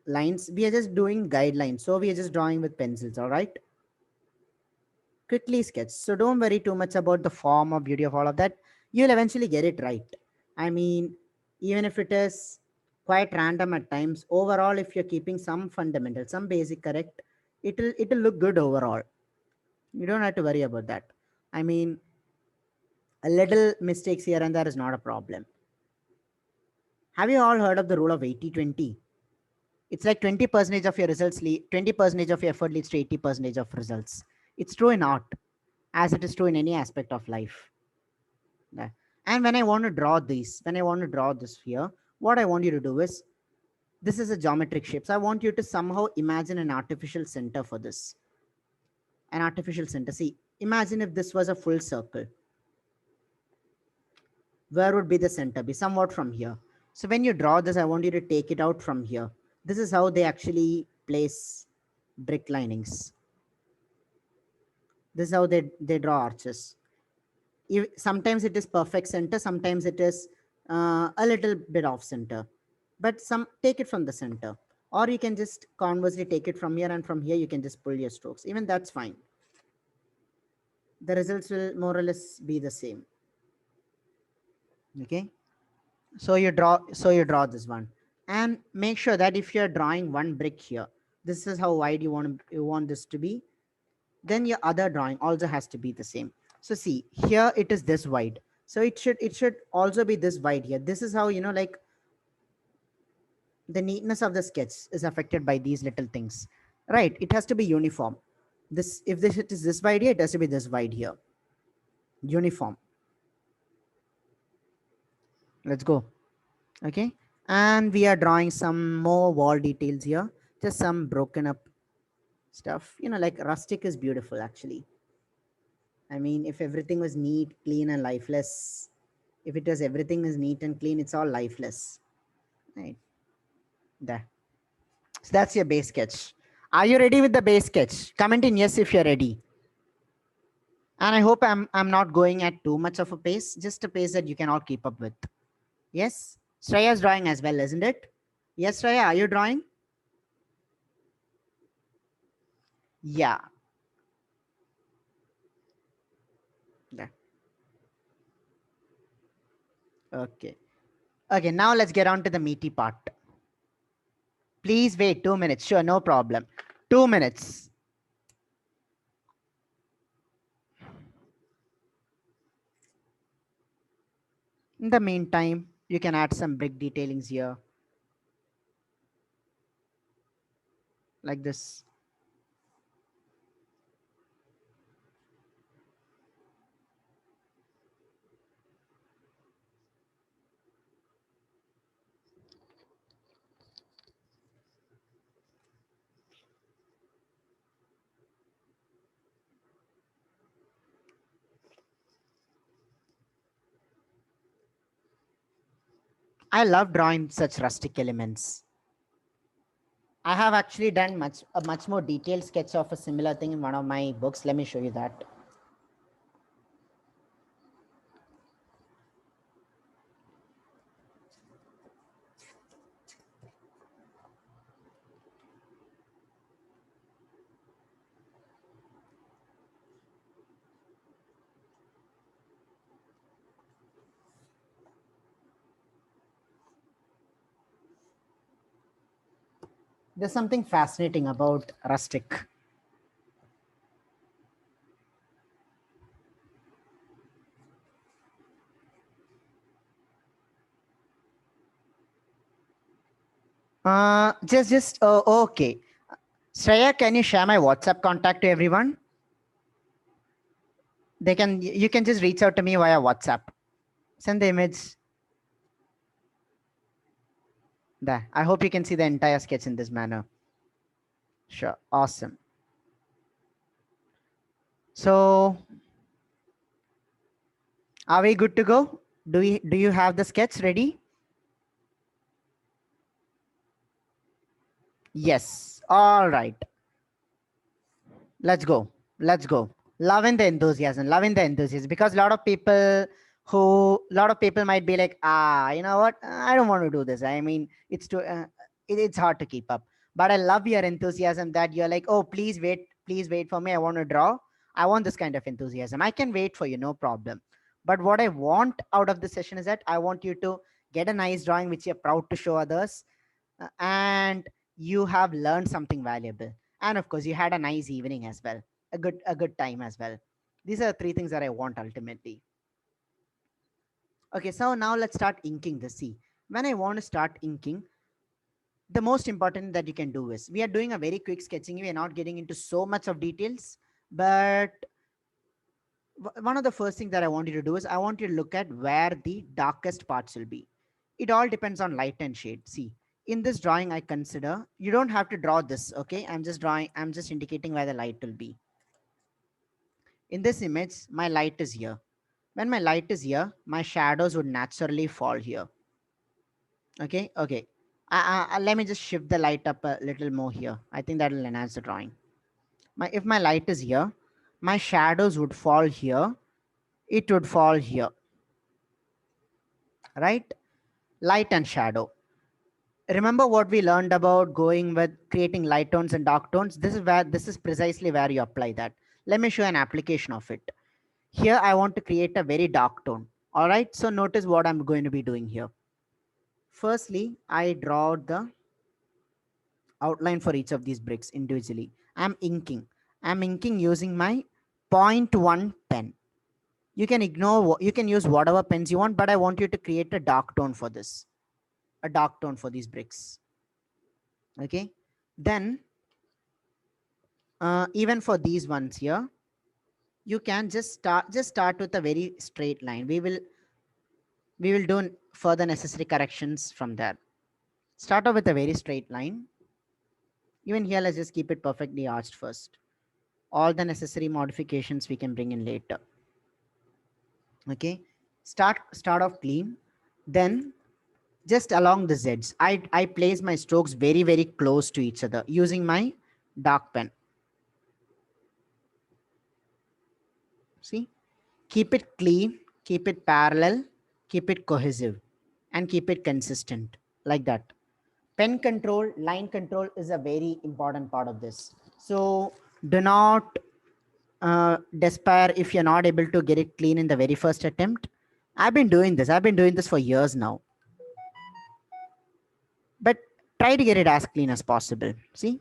lines. We are just doing guidelines. So we are just drawing with pencils. All right. Quickly sketch. So don't worry too much about the form or beauty of all of that. You'll eventually get it right. I mean, even if it is quite random at times, overall, if you're keeping some fundamental, some basic correct, it'll look good overall. You don't have to worry about that. I mean, a little mistakes here and there is not a problem. Have you all heard of the rule of 80-20? It's like 20% of your results 20% of your effort leads to 80% of results. It's true in art, as it is true in any aspect of life. Yeah. And when I want to draw this here, what I want you to do is, this is a geometric shape. So I want you to somehow imagine an artificial center for this. An artificial center. See, imagine if this was a full circle. Where would be the center? Be somewhat from here. So when you draw this, I want you to take it out from here. This is how they actually place brick linings. This is how they draw arches. Sometimes it is perfect center, sometimes it is a little bit off center, but take it from the center, or you can just conversely take it from here, and from here you can just pull your strokes. Even that's fine. The results will more or less be the same. Okay. So you draw this one, and make sure that if you're drawing one brick here, this is how wide you want this to be. Then your other drawing also has to be the same. So see, here it is this wide. So it should also be this wide here. This is how, like, the neatness of the sketch is affected by these little things, right? It has to be uniform. If it is this wide here, it has to be this wide here. Uniform. Let's go. Okay. And we are drawing some more wall details here. Just some broken up stuff. Like rustic is beautiful, actually. I mean, if everything was neat, clean, and lifeless, if it was everything is neat and clean, it's all lifeless. Right. There. So that's your base sketch. Are you ready with the base sketch? Comment in yes if you're ready. And I hope I'm not going at too much of a pace, just a pace that you can all keep up with. Yes? Shreya's drawing as well, isn't it? Yes, Shreya, are you drawing? Yeah. Yeah. Okay. Okay, now let's get on to the meaty part. Please wait 2 minutes. Sure, no problem. 2 minutes. In the meantime, you can add some brick detailings here. Like this. I love drawing such rustic elements. I have actually done a much more detailed sketch of a similar thing in one of my books. Let me show you that. There's something fascinating about rustic. Okay. Shreya, can you share my WhatsApp contact to everyone? You can just reach out to me via WhatsApp. Send the image. There. I hope you can see the entire sketch in this manner. Sure. Awesome. So are we good to go? Do you have the sketch ready? Yes. All right. Let's go. Let's go. Loving the enthusiasm. Loving the enthusiasm. Because a lot of people might be like, you know what? I don't want to do this. I mean, it's too it's hard to keep up. But I love your enthusiasm that you're like, oh, please wait for me. I want to draw. I want this kind of enthusiasm. I can wait for you, no problem. But what I want out of the session is that I want you to get a nice drawing which you're proud to show others, and you have learned something valuable. And of course, you had a nice evening as well, a good time as well. These are the three things that I want ultimately. Okay, so now let's start inking the sea. When I want to start inking, the most important that you can do is, we are doing a very quick sketching. We are not getting into so much of details, but one of the first things that I want you to do is I want you to look at where the darkest parts will be. It all depends on light and shade. See, in this drawing, I consider, you don't have to draw this. Okay. I'm just indicating where the light will be. In this image, my light is here. When my light is here, my shadows would naturally fall here. Okay. Okay. Let me just shift the light up a little more here. I think that will enhance the drawing. If my light is here, my shadows would fall here. It would fall here. Right? Light and shadow. Remember what we learned about going with creating light tones and dark tones? This is precisely where you apply that. Let me show an application of it. Here, I want to create a very dark tone. All right. So notice what I'm going to be doing here. Firstly, I draw the outline for each of these bricks individually. I'm inking using my 0.1 pen. You can you can use whatever pens you want, but I want you to create a dark tone for this. A dark tone for these bricks. Okay. Then even for these ones here, you can just start with a very straight line. We will do further necessary corrections from there. Start off with a very straight line. Even here, let's just keep it perfectly arched first. All the necessary modifications we can bring in later. Okay. Start off clean. Then just along the Z's, I place my strokes very, very close to each other using my dark pen. See, keep it clean, keep it parallel, keep it cohesive, and keep it consistent like that. Pen control, line control is a very important part of this. So do not despair if you're not able to get it clean in the very first attempt. I've been doing this for years now. But try to get it as clean as possible. See,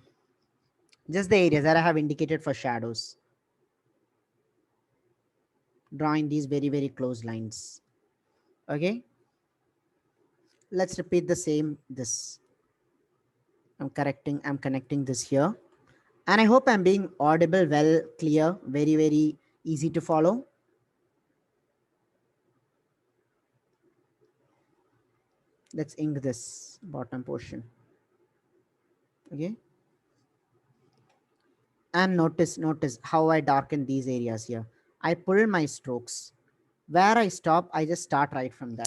just the areas that I have indicated for shadows. Drawing these very, very close lines. Okay. Let's repeat the same. I'm connecting this here. And I hope I'm being audible, well, clear, very, very easy to follow. Let's ink this bottom portion. Okay. And notice how I darken these areas here. I pull my strokes. Where I stop, I just start right from there.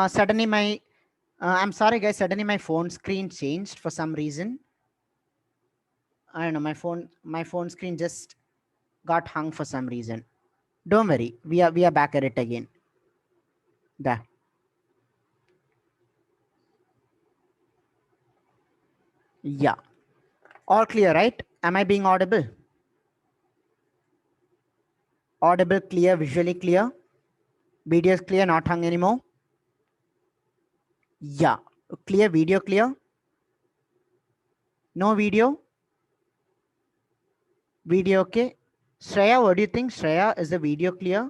Suddenly my, I'm sorry guys, suddenly my phone screen changed for some reason. I don't know, my phone screen just got hung for some reason. Don't worry, we are back at it again. There. Yeah. All clear, right? Am I being audible? Audible, clear, visually clear. Video is clear, not hung anymore. Yeah. Clear, video clear. No video. Video okay. Shreya, what do you think? Shreya, is the video clear?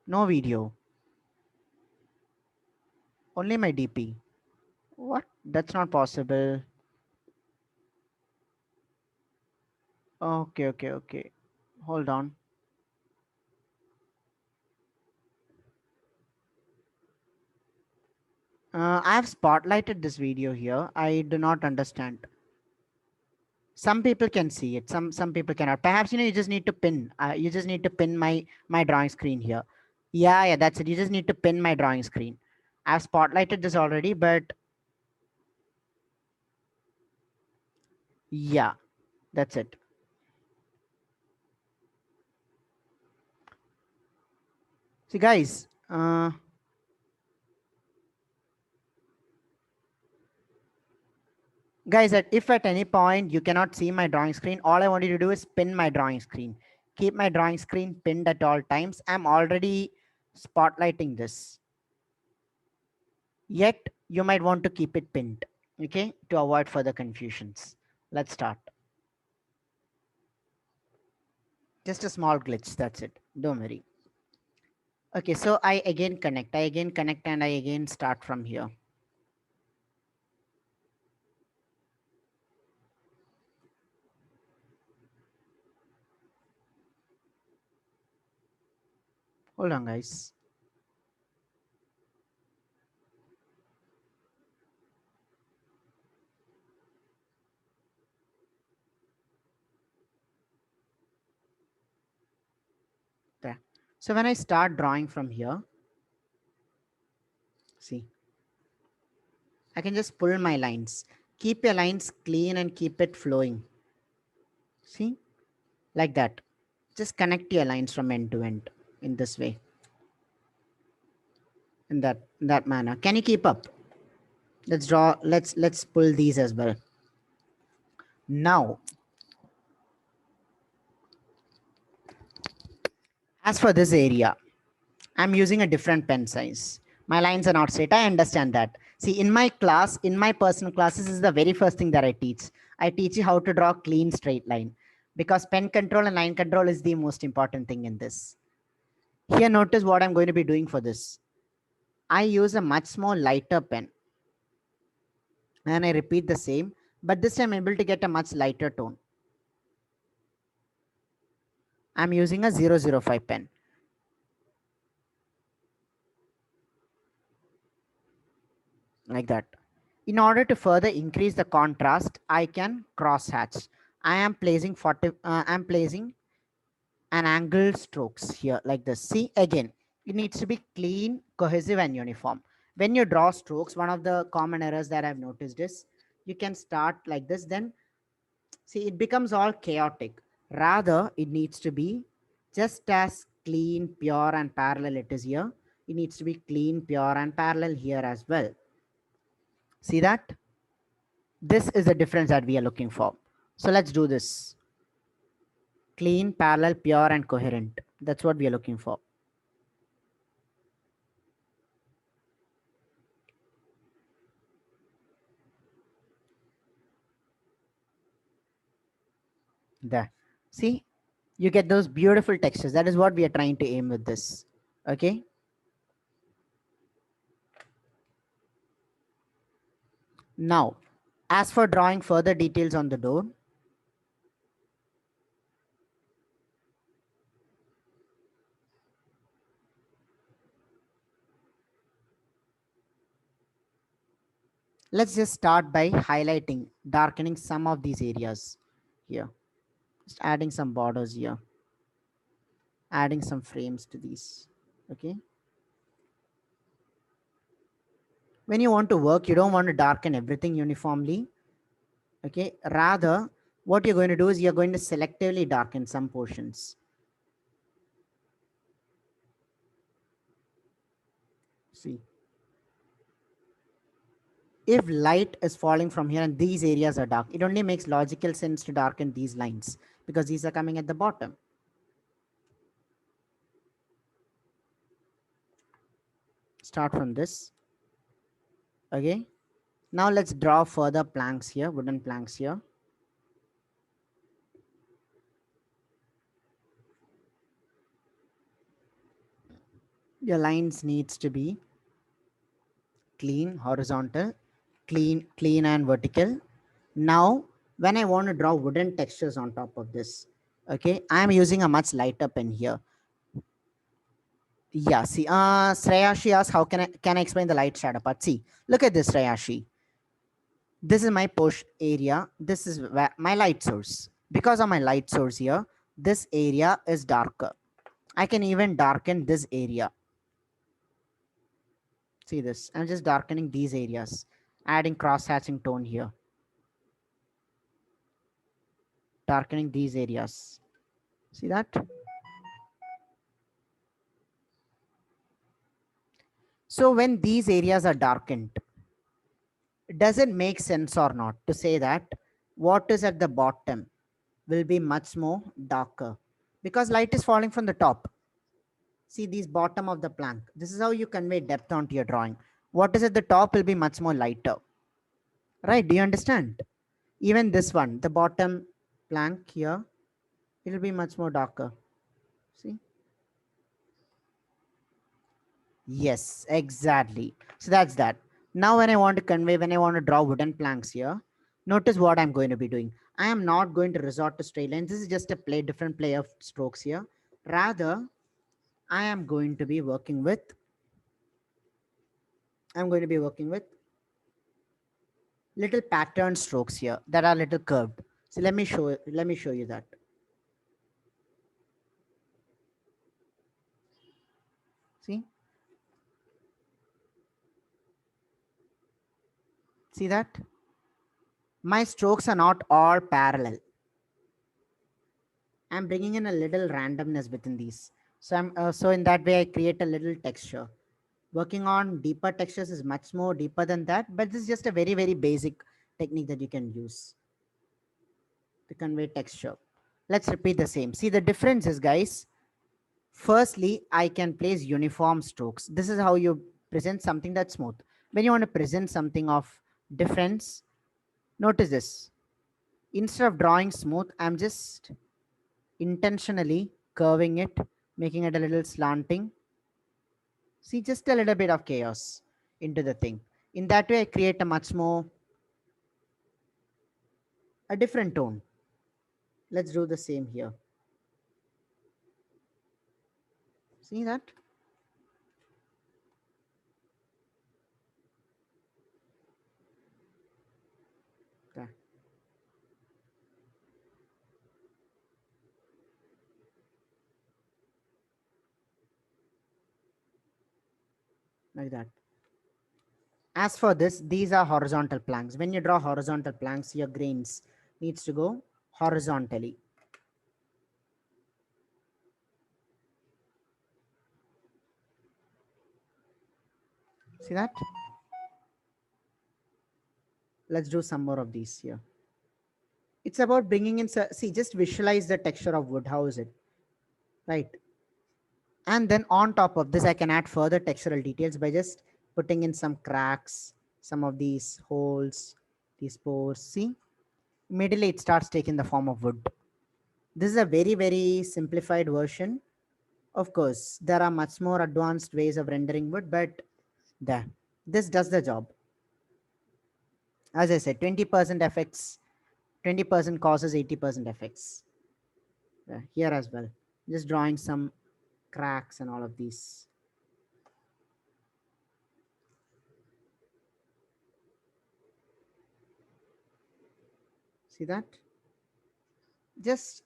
No video. Only my DP. What? That's not possible. Okay. Hold on. I have spotlighted this video here. I do not understand. Some people can see it. Some people cannot. Perhaps you just need to pin. You just need to pin my drawing screen here. Yeah, that's it. You just need to pin my drawing screen. I've spotlighted this already, but yeah, that's it. See, guys. Guys, if at any point you cannot see my drawing screen, all I want you to do is pin my drawing screen. Keep my drawing screen pinned at all times. I'm already spotlighting this. Yet, you might want to keep it pinned, okay, to avoid further confusions. Let's start. Just a small glitch, that's it. Don't worry. Okay, so I again connect, and I again start from here. Hold on, guys. There. So when I start drawing from here, see, I can just pull my lines. Keep your lines clean and keep it flowing. See, like that. Just connect your lines from end to end in this way. In that manner. Can you keep up? Let's draw. Let's pull these as well. Now, as for this area, I'm using a different pen size. My lines are not straight. I understand that. See, in my class, in my personal classes, this is the very first thing that I teach. I teach you how to draw clean straight line, because pen control and line control is the most important thing in this. Here, notice what I'm going to be doing for this. I use a much more lighter pen. And I repeat the same, but this time I'm able to get a much lighter tone. I'm using a 005 pen. Like that. In order to further increase the contrast, I can cross hatch. I am placing an angled strokes here like this. See, again, it needs to be clean, cohesive, and uniform. When you draw strokes, one of the common errors that I've noticed is you can start like this, then see, it becomes all chaotic. Rather, it needs to be just as clean, pure, and parallel it is here. It needs to be clean, pure, and parallel here as well. See that? This is the difference that we are looking for. So let's do this. Clean, parallel, pure, and coherent. That's what we are looking for. There. See, you get those beautiful textures. That is what we are trying to aim with this. Okay. Now, as for drawing further details on the door, let's just start by highlighting, darkening some of these areas here. Just adding some borders here. Adding some frames to these. Okay. When you want to work, you don't want to darken everything uniformly. Okay. Rather, what you're going to do is you're going to selectively darken some portions. See. if light is falling from here and these areas are dark, it only makes logical sense to darken these lines because these are coming at the bottom. Start from this. Okay. Now let's draw further planks here, wooden planks here. Your lines needs to be clean, horizontal, clean and vertical. Now, when I want to draw wooden textures on top of this, okay, I'm using a much lighter pen here. Yeah, see, Srayashi asks, how can I explain the light shadow part? See, look at this, Srayashi. This is my push area. This is my light source. Because of my light source here, this area is darker. I can even darken this area. See this, I'm just darkening these areas, adding cross-hatching tone here. Darkening these areas. See that? So when these areas are darkened, does it make sense or not to say that what is at the bottom will be much more darker? Because light is falling from the top. See these bottom of the plank. This is how you convey depth onto your drawing. What is at the top will be much more lighter. Right? Do you understand? Even this one, the bottom plank here, it will be much more darker. See? Yes, exactly. So that's that. Now when I want to convey, when I want to draw wooden planks here, notice what I'm going to be doing. I am not going to resort to straight lines. This is just a different play of strokes here. Rather, I am going to be working with, little pattern strokes here that are little curved. So let me show you that. See? See that? My strokes are not all parallel. I'm bringing in a little randomness within these. So so in that way, I create a little texture. Working on deeper textures is much more deeper than that, but this is just a very, very basic technique that you can use to convey texture. Let's repeat the same. See the difference is, guys, firstly, I can place uniform strokes. This is how you present something that's smooth. When you want to present something of difference, notice this. Instead of drawing smooth, I'm just intentionally curving it, making it a little slanting. See, just a little bit of chaos into the thing. In that way, I create a much more, a different tone. Let's do the same here. See that? There. Like that. As for this, these are horizontal planks. When you draw horizontal planks, your grains needs to go horizontally. See that? Let's do some more of these here. It's about bringing in, see, just visualize the texture of wood. How is it? Right. And then on top of this, I can add further textural details by just putting in some cracks, some of these holes, these pores. See, immediately it starts taking the form of wood. This is a very, very simplified version. Of course, there are much more advanced ways of rendering wood, but this does the job. As I said, 20% effects, 20% causes 80% effects. Here as well. Just drawing some cracks and all of these. See that? Just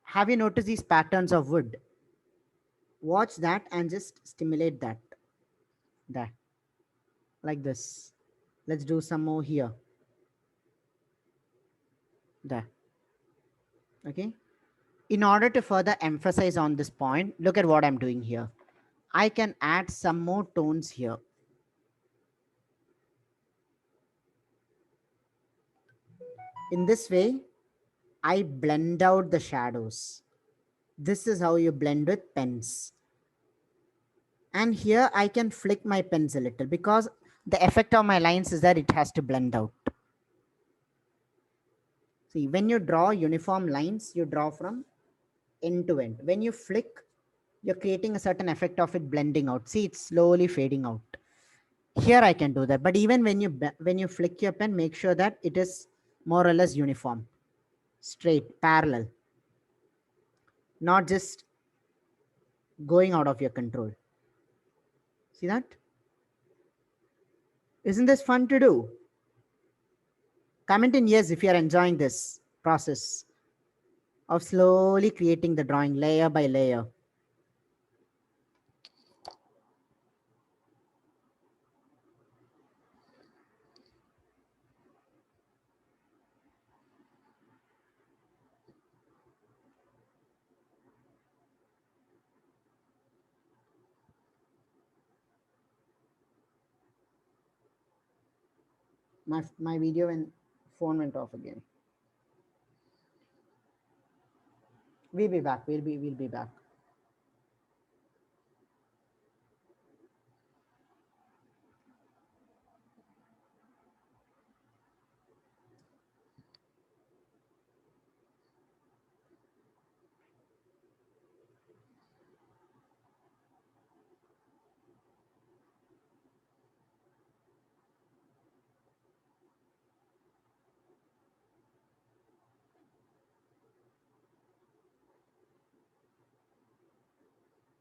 have you noticed these patterns of wood? Watch that and just stimulate that. That. Like this. Let's do some more here. There. Okay. In order to further emphasize on this point, look at what I'm doing here. I can add some more tones here. In this way, I blend out the shadows. This is how you blend with pens. And here I can flick my pens a little because the effect of my lines is that it has to blend out. See, when you draw uniform lines, you draw from end to end. When you flick, you're creating a certain effect of it blending out. See, it's slowly fading out. Here I can do that. But even when you flick your pen, make sure that it is more or less uniform, straight, parallel, not just going out of your control. See that? Isn't this fun to do? Comment in yes if you are enjoying this process of slowly creating the drawing layer by layer. My video and phone went off again. We'll be back. We'll be back.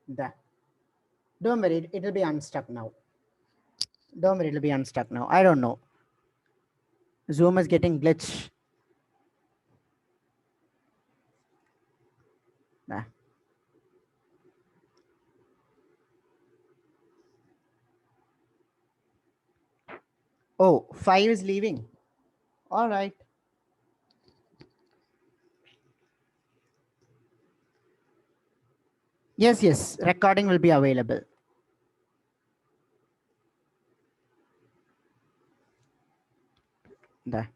There. Don't worry, it'll be unstuck now. Don't worry, it'll be unstuck now. I don't know. Zoom is getting glitch. There. Oh, 5 is leaving. All right. Yes, recording will be available. There.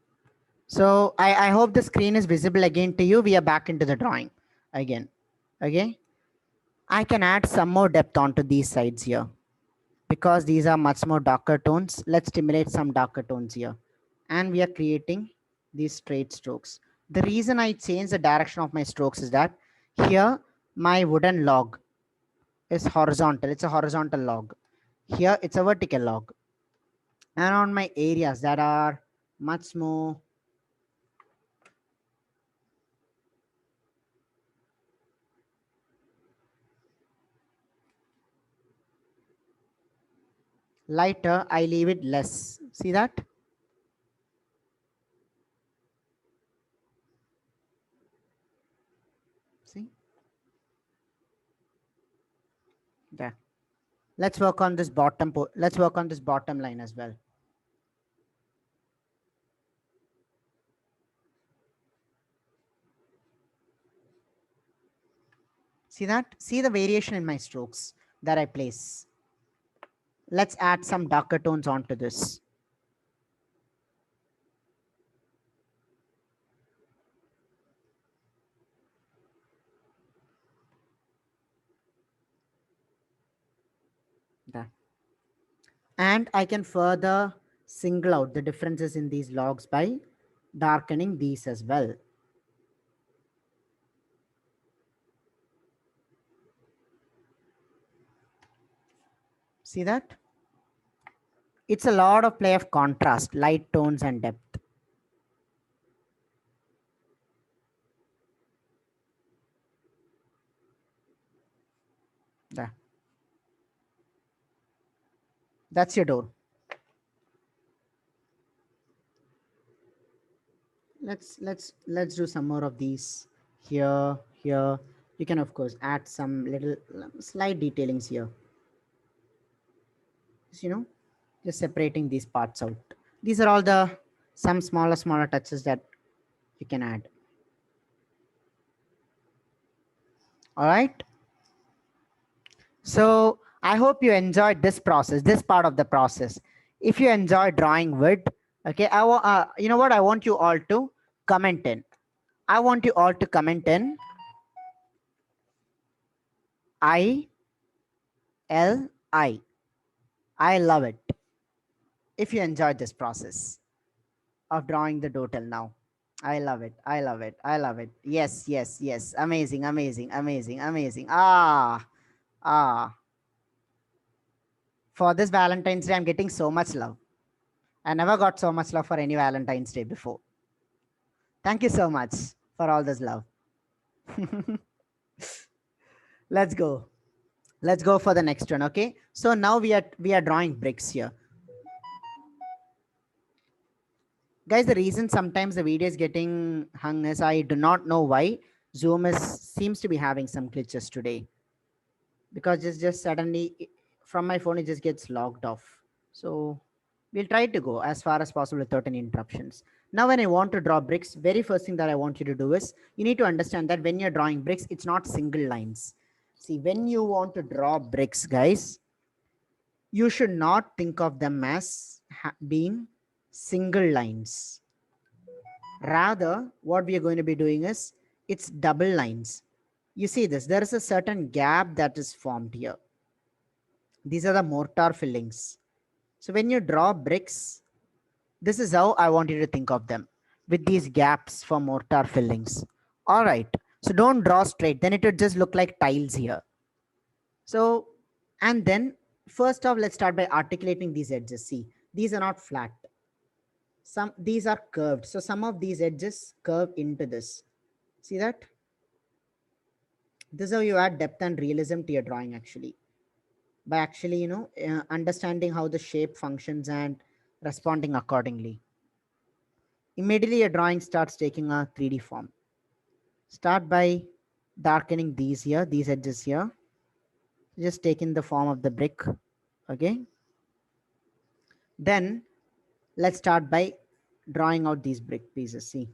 So I hope the screen is visible again to you. We are back into the drawing again. Okay. I can add some more depth onto these sides here because these are much more darker tones. Let's stimulate some darker tones here. And we are creating these straight strokes. The reason I change the direction of my strokes is that here my wooden log is horizontal. It's a horizontal log. Here it's a vertical log. And on my areas that are much more lighter, I leave it less. See that? See? There. Let's work on this bottom. Let's work on this bottom line as well. See that? See the variation in my strokes that I place. Let's add some darker tones onto this. There. And I can further single out the differences in these logs by darkening these as well. See that? It's a lot of play of contrast, light tones and depth. There. That's your door. Let's do some more of these here. You can of course add some little slight detailings here. Just separating these parts out. These are all some smaller touches that you can add. All right. So I hope you enjoyed this process, this part of the process. If you enjoy drawing wood, okay, you know what? I want you all to comment in. I want you all to comment in I love it. If you enjoyed this process of drawing the dough till now. I love it. I love it. I love it. Yes, yes, yes. Amazing, amazing, amazing, amazing. Ah. For this Valentine's Day, I'm getting so much love. I never got so much love for any Valentine's Day before. Thank you so much for all this love. Let's go. Let's go for the next one. Okay. So now we are drawing bricks here. Guys, the reason sometimes the video is getting hung is I do not know why. Zoom seems to be having some glitches today, because it's just suddenly from my phone it just gets logged off. So we'll try to go as far as possible without any interruptions. Now when I want to draw bricks, very first thing that I want you to do is you need to understand that when you're drawing bricks, it's not single lines. See, when you want to draw bricks, guys, you should not think of them as being single lines. Rather, what we are going to be doing is it's double lines. You see this, there is a certain gap that is formed here. These are the mortar fillings. So when you draw bricks, this is how I want you to think of them, with these gaps for mortar fillings. All right. So don't draw straight. Then it would just look like tiles here. So, and then first off, let's start by articulating these edges. See, these are not flat. These are curved. So some of these edges curve into this. See that? This is how you add depth and realism to your drawing actually. By actually, understanding how the shape functions and responding accordingly. Immediately your drawing starts taking a 3D form. Start by darkening these here, these edges here. Just taking the form of the brick. Okay. Then let's start by drawing out these brick pieces. See,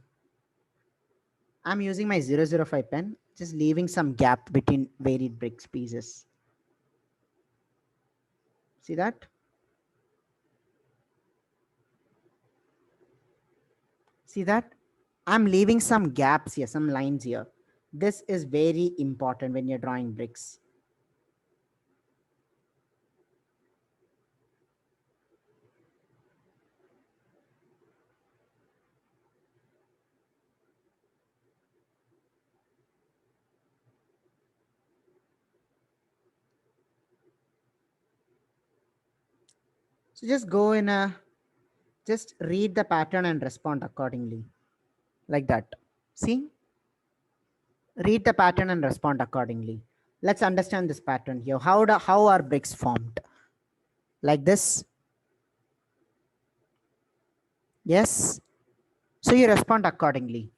I'm using my 005 pen, just leaving some gap between varied bricks pieces. See that? See that? I'm leaving some gaps here, some lines here. This is very important when you're drawing bricks. So just go in just read the pattern and respond accordingly. Like that. See? Read the pattern and respond accordingly. Let's understand this pattern here. How are bricks formed? Like this. Yes. So you respond accordingly.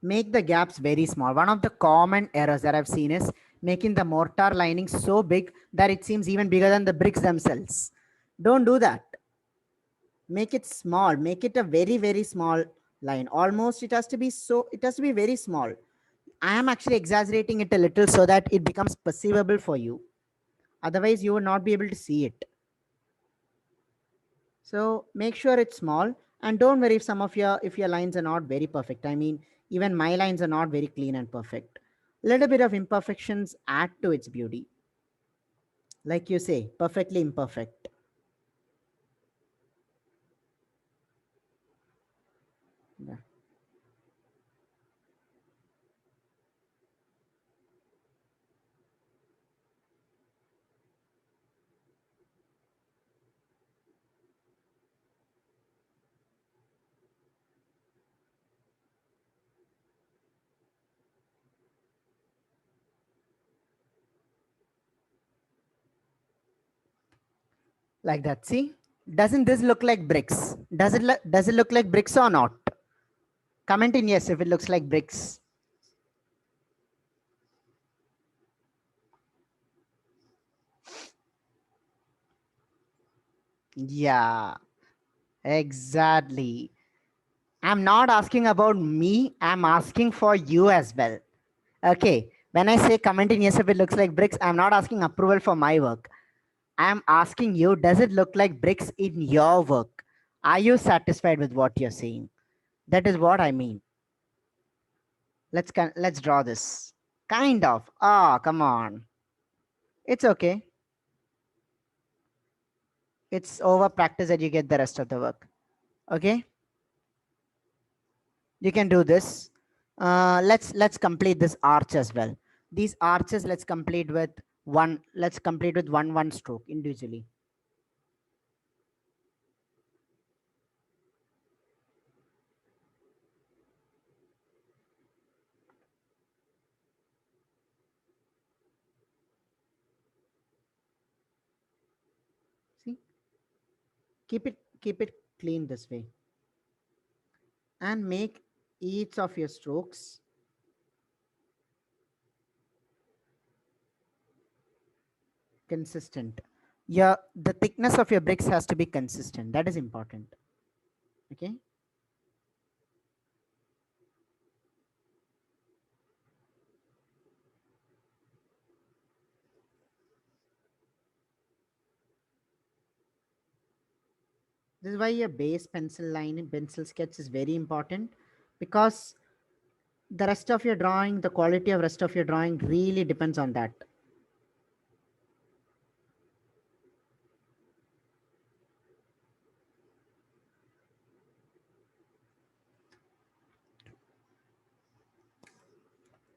Make the gaps very small. One of the common errors that I've seen is making the mortar lining so big that it seems even bigger than the bricks themselves. Don't do that. Make it small. Make it a very, very small line. Almost it has to be very small. I am actually exaggerating it a little so that it becomes perceivable for you. Otherwise, you will not be able to see it. So make sure it's small, and don't worry if your lines are not very perfect. I mean, even my lines are not very clean and perfect. A little bit of imperfections add to its beauty. Like you say, perfectly imperfect. Yeah. Like that. See, doesn't this look like bricks? Does it look like bricks or not? Comment in yes if it looks like bricks. Yeah. Exactly. I'm not asking about me. I'm asking for you as well. Okay. When I say commenting yes if it looks like bricks, I'm not asking approval for my work. I'm asking you, does it look like bricks in your work? Are you satisfied with what you're seeing? That is what I mean. Let's draw this. Kind of. Ah, come on. It's okay. It's over practice that you get the rest of the work. Okay. You can do this. Let's complete this arch as well. These arches let's complete with one stroke individually. See, keep it clean this way, and make each of your strokes consistent. Yeah, the thickness of your bricks has to be consistent. That is important. Okay. This is why your base pencil line and pencil sketch is very important, because the rest of your drawing, the quality of rest of your drawing really depends on that.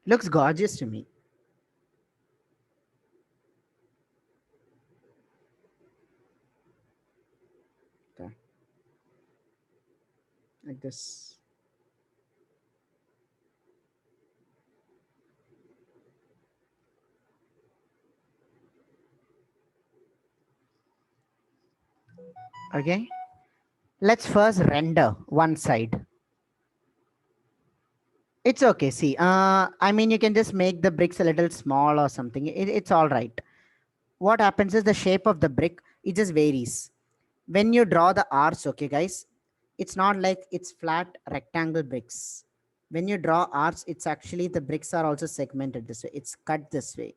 Looks gorgeous to me. Okay. Like this. Okay. Let's first render one side. It's okay. See, I mean, you can just make the bricks a little small or something. It's all right. What happens is the shape of the brick, it just varies. When you draw the arch, okay, guys, it's not like it's flat rectangle bricks. When you draw arch, it's actually the bricks are also segmented this way. It's cut this way.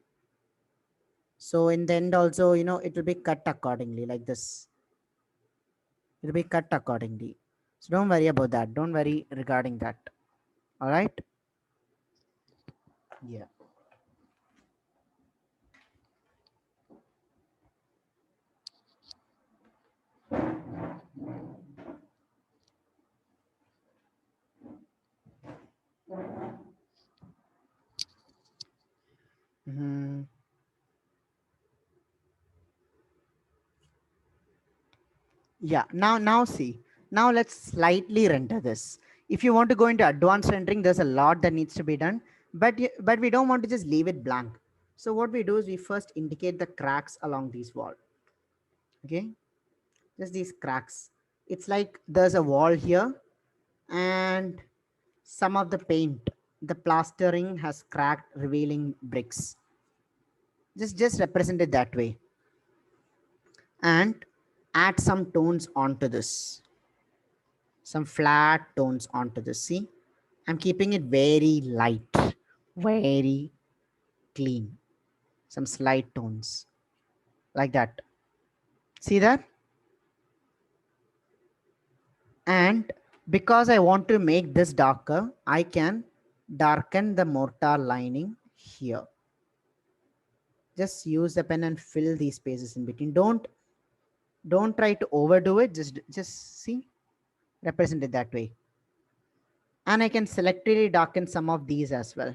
So in the end also, it will be cut accordingly like this. It will be cut accordingly. So don't worry about that. Don't worry regarding that. All right. Yeah. Mhm. Yeah, now see. Now let's slightly render this. If you want to go into advanced rendering, there's a lot that needs to be done, but we don't want to just leave it blank. So what we do is we first indicate the cracks along these wall. Okay, just these cracks. It's like there's a wall here, and some of the paint, the plastering has cracked, revealing bricks. Just represent it that way, and add some tones onto this. Some flat tones onto this. See, I'm keeping it very light, very clean. Some slight tones like that. See that? And because I want to make this darker, I can darken the mortar lining here. Just use the pen and fill these spaces in between. Don't try to overdo it. Just see, represent it that way. And I can selectively darken some of these as well.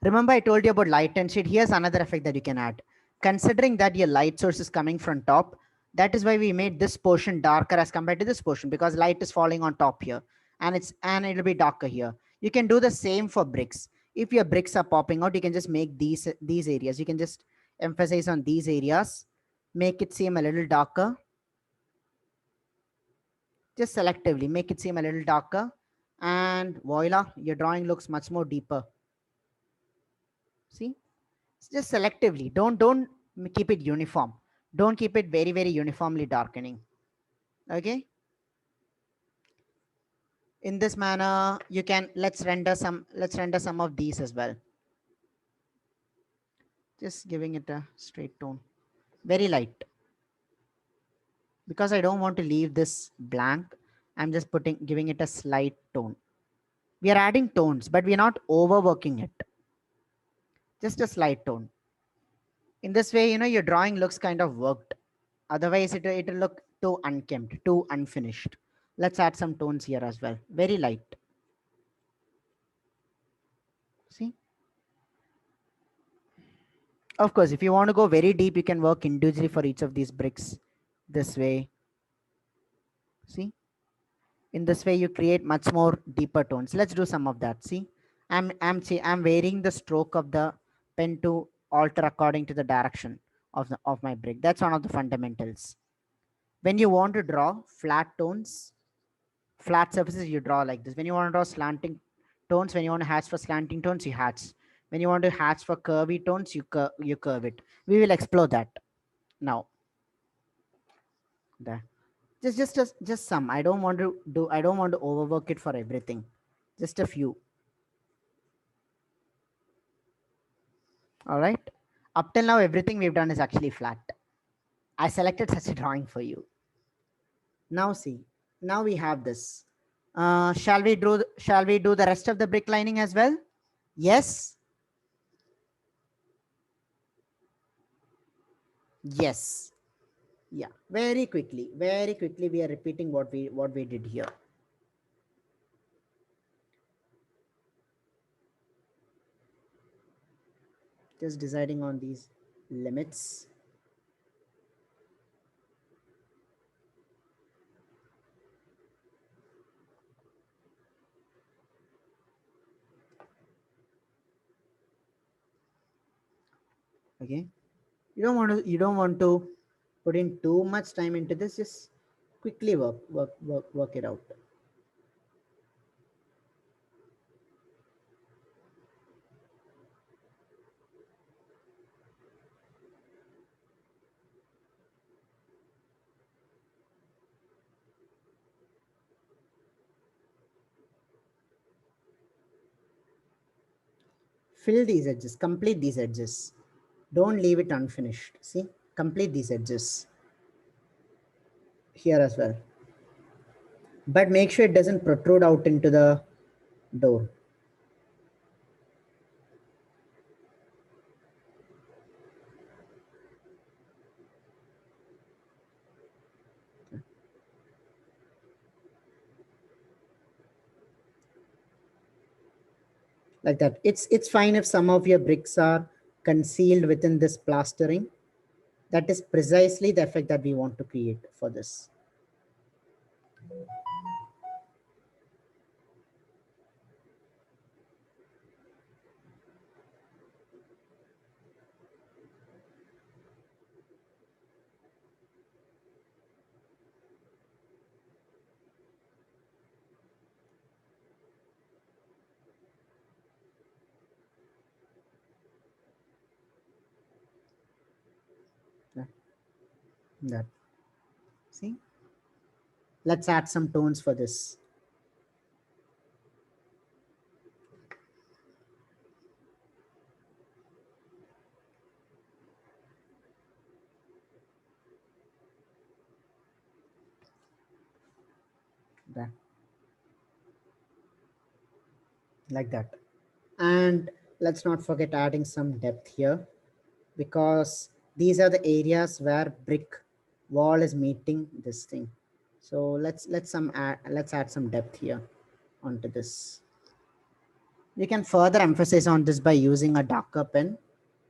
Remember I told you about light and shade. Here's another effect that you can add. Considering that your light source is coming from top, that is why we made this portion darker as compared to this portion, because light is falling on top here, and it'll be darker here. You can do the same for bricks. If your bricks are popping out, you can just make these areas. You can just emphasize on these areas, make it seem a little darker. Just selectively make it seem a little darker, and voila, your drawing looks much more deeper. See? Just selectively. Don't keep it uniform. Don't keep it very, very uniformly darkening. Okay. In this manner, you can, let's render some of these as well. Just giving it a straight tone, very light. Because I don't want to leave this blank, I'm just giving it a slight tone. We are adding tones, but we're not overworking it. Just a slight tone. In this way, your drawing looks kind of worked. Otherwise, it'll look too unkempt, too unfinished. Let's add some tones here as well. Very light. See? Of course, if you want to go very deep, you can work individually for each of these bricks this way. See? In this way, you create much more deeper tones. Let's do some of that. See? I'm varying the stroke of the pen to alter according to the direction of my brick. That's one of the fundamentals. When you want to draw flat tones, flat surfaces, you draw like this. When you want to draw slanting tones, when you want to hatch for slanting tones, you hatch. When you want to hatch for curvy tones, you curve it. We will explore that now. There. Just some. I don't want to overwork it for everything. Just a few. All right. Up till now, everything we've done is actually flat. I selected such a drawing for you. Now see. Now we have this. Shall we do the rest of the brick lining as well? Yes. Yes. Yeah. Very quickly we are repeating what we did here. Just deciding on these limits. Okay. You don't want to put in too much time into this. Just quickly work it out. Fill these edges, complete these edges. Don't leave it unfinished. See, complete these edges here as well. But make sure it doesn't protrude out into the door. Like that. It's fine if some of your bricks are concealed within this plastering. That is precisely the effect that we want to create for this. That. See? Let's add some tones for this. That. Like that. And let's not forget adding some depth here, because these are the areas where brick wall is meeting this thing. So let's add some depth here onto this. You can further emphasize on this by using a darker pen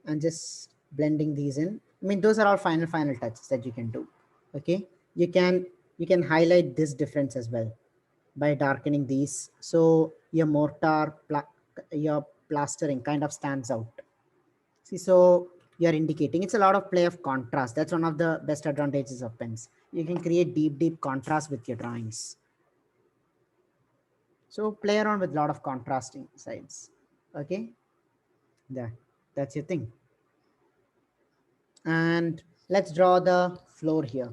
and just blending these in. I mean, those are all final touches that you can do. Okay, you can highlight this difference as well by darkening these, so your your plastering kind of stands out. See, so you're indicating it's a lot of play of contrast. That's one of the best advantages of pens. You can create deep contrast with your drawings. So play around with a lot of contrasting sides. Okay, that's your thing. And let's draw the floor here.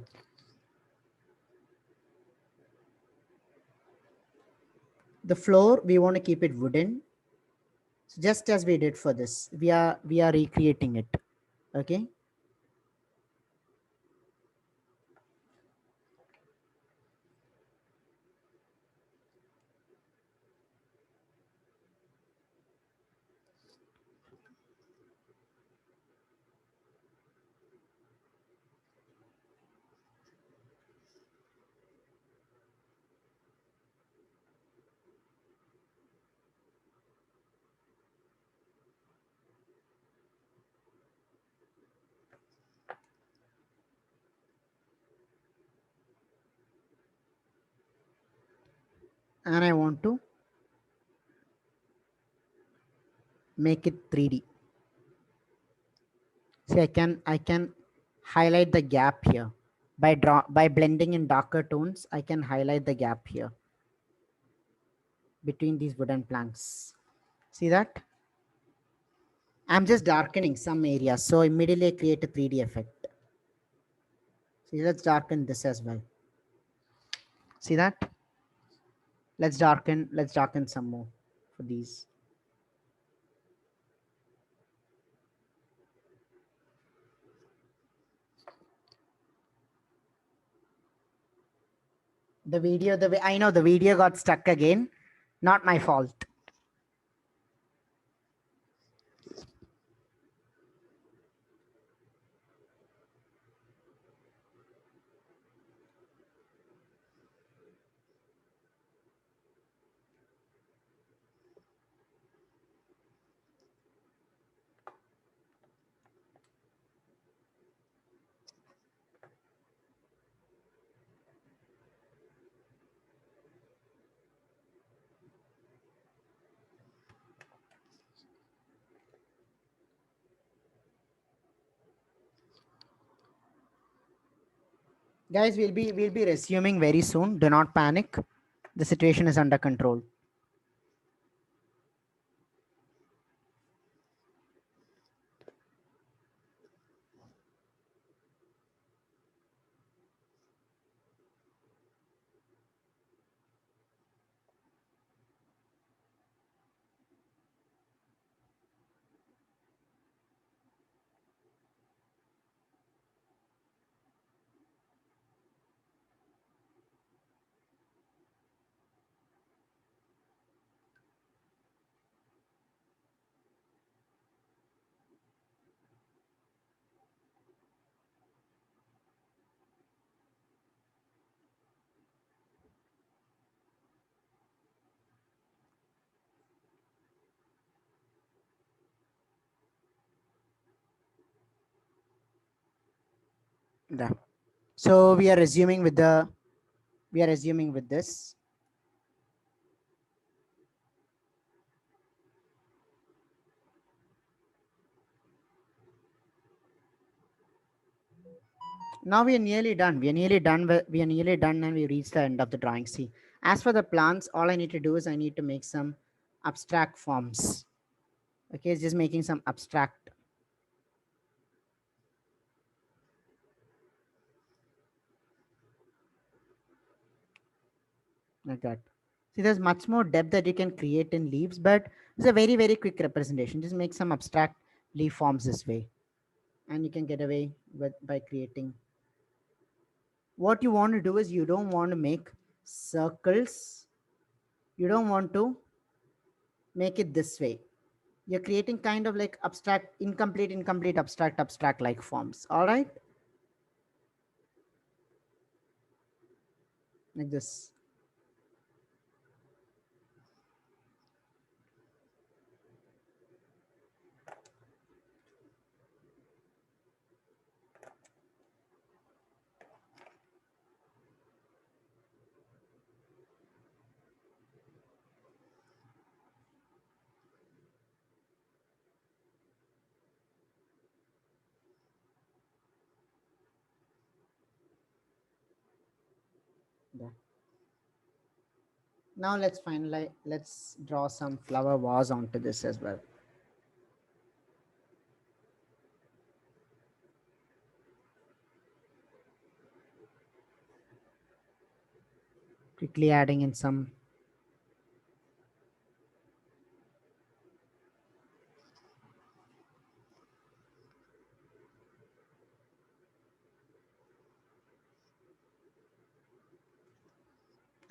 The floor, we want to keep it wooden. So just as we did for this, we are recreating it. Okay. And I want to make it 3D. See, I can highlight the gap here by blending in darker tones. I can highlight the gap here between these wooden planks. See that? I'm just darkening some areas, so immediately I create a 3D effect. See, let's darken this as well. See that? Let's darken some more for these. The video, I know the video got stuck again. Not my fault. Guys, we'll be resuming very soon. Do not panic. The situation is under control. Yeah. So we are resuming with this. Now we are nearly done. We are nearly done. We are nearly done, and we reached the end of the drawing. See, as for the plants, all I need to do is I need to make some abstract forms. Okay, it's just making some abstract. Like that. See, there's much more depth that you can create in leaves, but it's a very, very quick representation. Just make some abstract leaf forms this way, and you can get away with by creating. What you want to do is you don't want to make circles. You don't want to make it this way. You're creating kind of like abstract, incomplete, abstract like forms. All right. Like this. Yeah. Now let's finalize. Let's draw some flower vase onto this as well. Quickly adding in some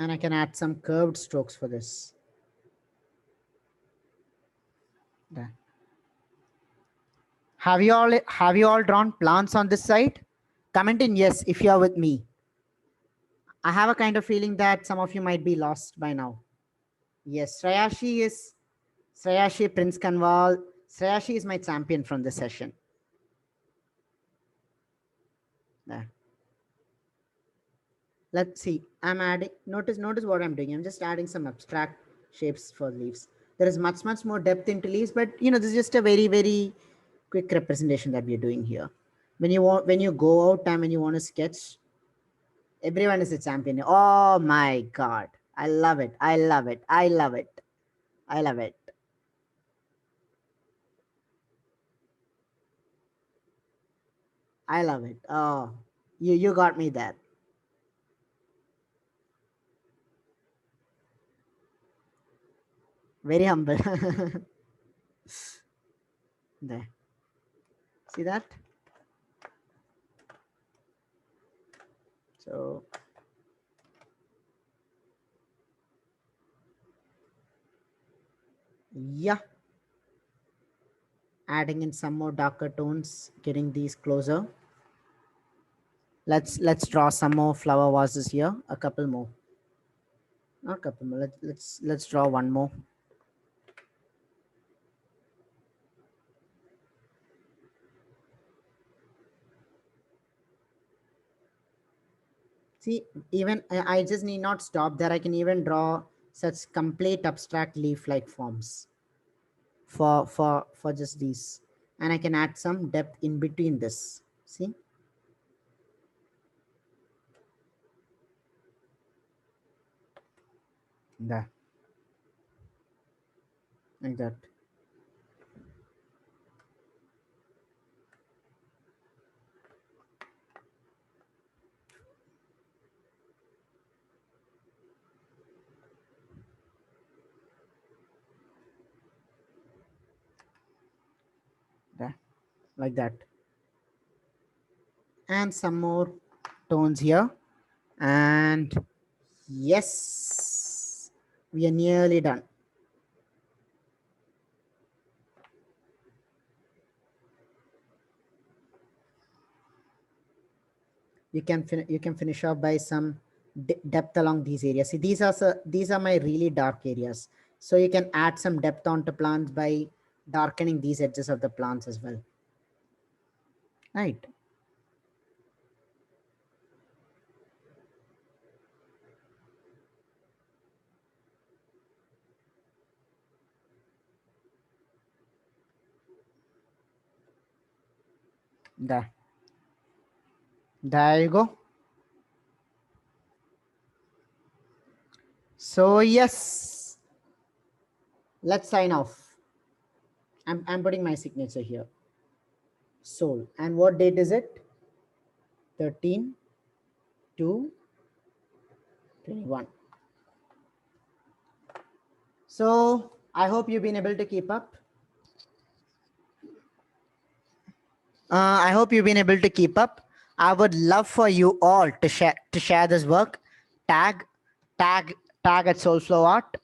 And I can add some curved strokes for this. There. Have you all drawn plants on this side? Comment in yes if you are with me. I have a kind of feeling that some of you might be lost by now. Yes, Srayashi Prince Kanwal. Srayashi is my champion from this session. There. Let's see. I'm adding. Notice what I'm doing. I'm just adding some abstract shapes for leaves. There is much more depth into leaves, but this is just a very quick representation that we're doing here. When you go out and when you want to sketch, everyone is a champion. Oh my God. I love it. I love it. I love it. I love it. I love it. Oh, you got me there. Very humble. There. See that? So yeah, adding in some more darker tones, getting these closer. Let's draw some more flower vases here. A couple more. Not a couple more. Let's draw one more. See, even I just need not stop there. I can even draw such complete abstract leaf-like forms for just these, and I can add some depth in between this. See, there, like that. There, like that. And some more tones here. And yes, we are nearly done. You can finish off by some depth along these areas. See, these are my really dark areas. So you can add some depth onto plants by darkening these edges of the plants as well. Right. There you go. So yes, let's sign off. I'm putting my signature here. Soul. And what date is it? 13/2/21. So I hope you've been able to keep up. I hope you've been able to keep up. I would love for you all to share this work. Tag at SoulflowART,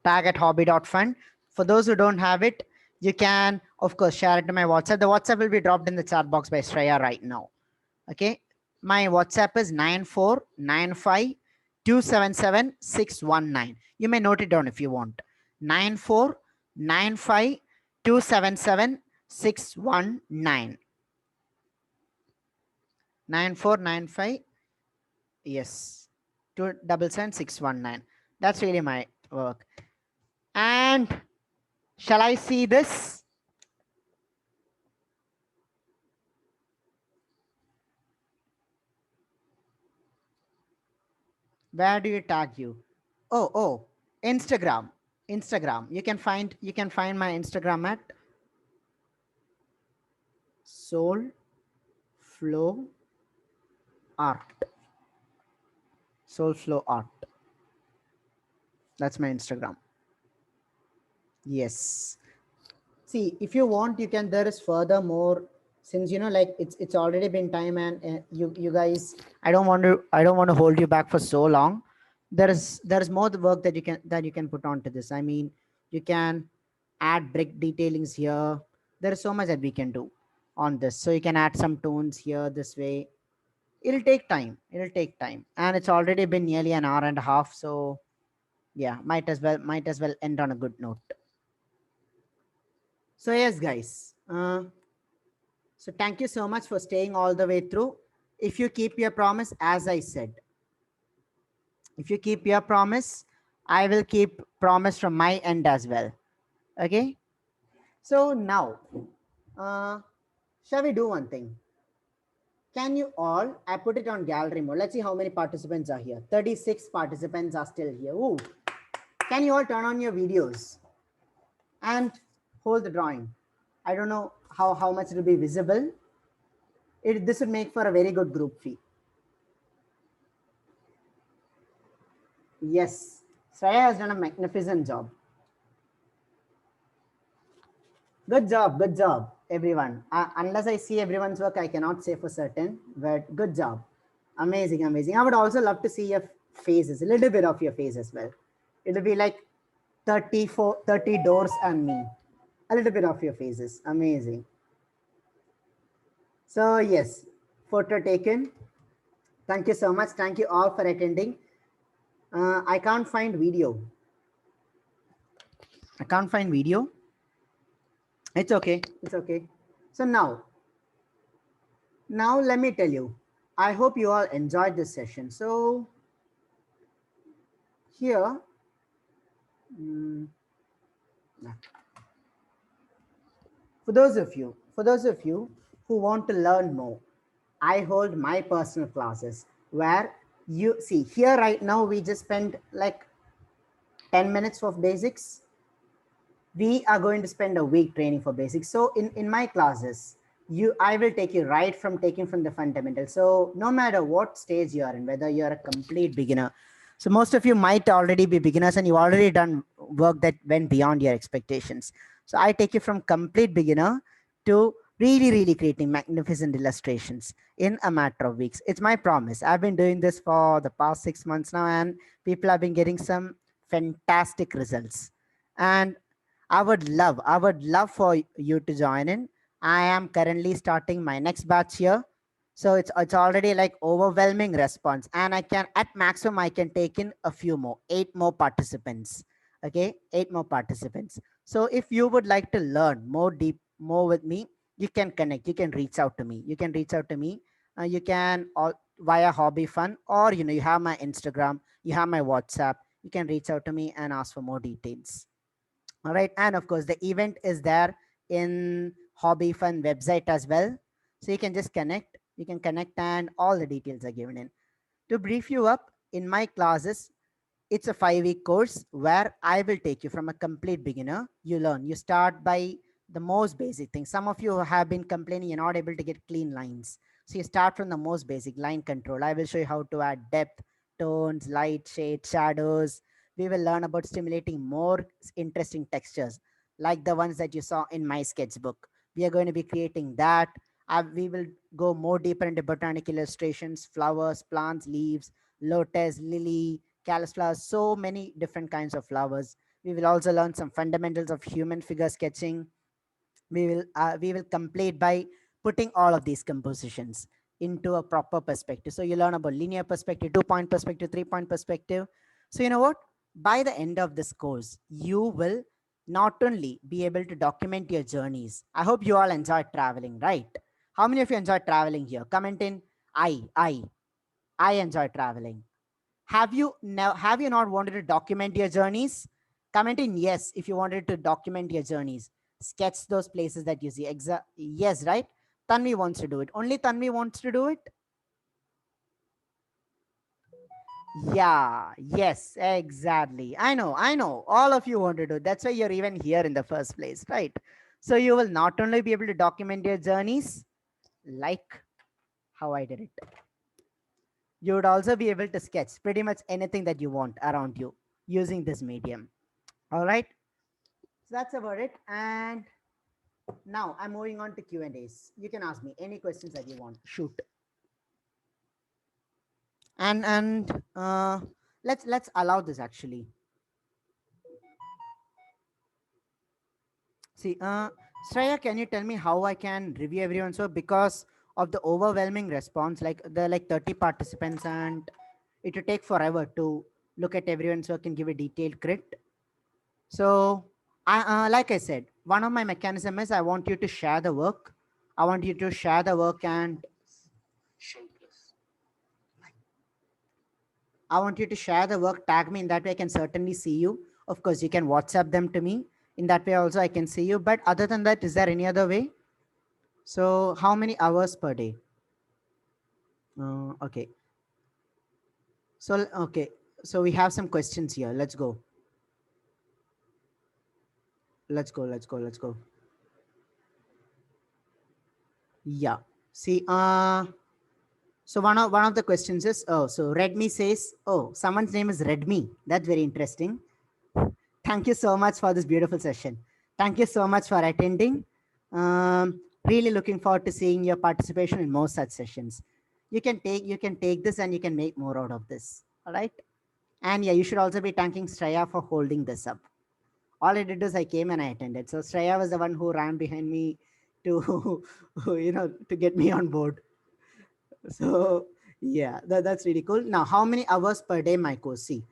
tag at hobby.fun. For those who don't have it, you can, of course, share it to my WhatsApp. The WhatsApp will be dropped in the chat box by Shreya right now. Okay. My WhatsApp is 9495277619. You may note it down if you want. 9495277619. 9495. Yes. 277619. That's really my work. And shall I see this? Where do you tag you? Oh, Instagram. You can find my Instagram at SoulflowART. SoulflowART. That's my Instagram. Yes. See, if you want, you can. There is furthermore, since like it's already been time, and you guys, I don't want to hold you back for so long. There's more the work that you can put onto this. I mean, you can add brick detailings here. There is so much that we can do on this. So you can add some tones here this way. It'll take time. It'll take time, and it's already been nearly an hour and a half. So yeah, might as well end on a good note. So yes, guys. So thank you so much for staying all the way through. If you keep your promise, as I said, if you keep your promise, I will keep promise from my end as well. Okay. So now, shall we do one thing? Can you all, I put it on gallery mode. Let's see how many participants are here. 36 participants are still here. Ooh. Can you all turn on your videos and hold the drawing? I don't know how much it will be visible. This would make for a very good group fee. Yes, Sraya has done a magnificent job. Good job, everyone. Unless I see everyone's work, I cannot say for certain, but good job. Amazing, amazing. I would also love to see your faces, a little bit of your face as well. It'll be like 30 doors and me. A little bit of your faces. Amazing. So yes, photo taken. Thank you so much. Thank you all for attending. I can't find video. I can't find video. It's okay. It's okay. So now let me tell you, I hope you all enjoyed this session. So here, for those of you who want to learn more, I hold my personal classes where you see here right now, we just spend like 10 minutes of basics. We are going to spend a week training for basics. So in my classes, I will take you right from taking from the fundamentals. So no matter what stage you are in, whether you're a complete beginner. So most of you might already be beginners and you've already done work that went beyond your expectations. So I take you from complete beginner to really creating magnificent illustrations in a matter of weeks. It's my promise. I've been doing this for the past 6 months now, and people have been getting some fantastic results. And I would love for you to join in. I am currently starting my next batch here. So it's already like overwhelming response, and I can at maximum I can take in a few more, 8 more participants. Okay, 8 more participants. So if you would like to learn more with me, you can connect. You can reach out to me. You can all via Hobby Fun, or you have my Instagram, you have my WhatsApp. You can reach out to me and ask for more details. All right, and of course the event is there in Hobby Fun website as well. So you can just connect. You can connect and all the details are given in. To brief you up, in my classes, it's a 5-week course where I will take you from a complete beginner. You learn. You start by the most basic thing. Some of you have been complaining you're not able to get clean lines. So you start from the most basic line control. I will show you how to add depth, tones, light, shade, shadows. We will learn about stimulating more interesting textures like the ones that you saw in my sketchbook. We are going to be creating that. We will go more deeper into botanical illustrations, flowers, plants, leaves, lotus, lily, cauliflowers, so many different kinds of flowers. We will also learn some fundamentals of human figure sketching. We will complete by putting all of these compositions into a proper perspective. So you learn about linear perspective, 2-point perspective, 3-point perspective. So you know what? By the end of this course, you will not only be able to document your journeys. I hope you all enjoy traveling, right? How many of you enjoy traveling here? Comment in. I enjoy traveling. Have you not wanted to document your journeys? Comment in yes if you wanted to document your journeys. Sketch those places that you see. Yes, right? Tanvi wants to do it. Only Tanvi wants to do it. Yeah, yes, exactly. I know. All of you want to do it. That's why you're even here in the first place, right? So you will not only be able to document your journeys like how I did it. You would also be able to sketch pretty much anything that you want around you using this medium. All right. So that's about it. And now I'm moving on to Q&As. You can ask me any questions that you want. Shoot. And let's allow this actually. See, Shreya, can you tell me how I can review everyone? So because of the overwhelming response, like the 30 participants, and it will take forever to look at everyone's work and give a detailed crit. So like I said, one of my mechanism is I want you to share the work. I want you to share the work and I want you to share the work, tag me, in that way I can certainly see you. Of course, you can WhatsApp them to me. In that way also I can see you. But other than that, is there any other way? So how many hours per day? Okay. So, okay. So we have some questions here. Let's go. Let's go. Yeah. See, so one of the questions is, oh, so Redmi says, oh, someone's name is Redmi. That's very interesting. Thank you so much for this beautiful session. Thank you so much for attending. Really looking forward to seeing your participation in more such sessions. You can take this and you can make more out of this. All right. And yeah, you should also be thanking Shreya for holding this up. All I did is I came and I attended. So Shreya was the one who ran behind me to, to get me on board. So yeah, that's really cool. Now, how many hours per day my course? See,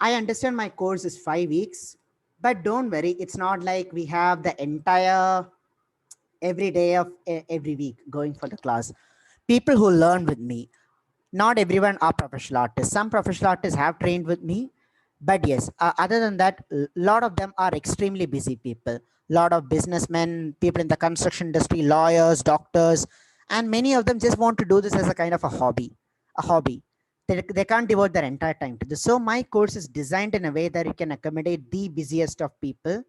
I understand my course is 5 weeks, but don't worry. It's not like we have the entire every day of every week going for the class. People who learn with me, not everyone are professional artists. Some professional artists have trained with me, but yes, other than that, a lot of them are extremely busy people. A lot of businessmen, people in the construction industry, lawyers, doctors, and many of them just want to do this as a kind of a hobby. They can't devote their entire time to this. So my course is designed in a way that it can accommodate the busiest of people.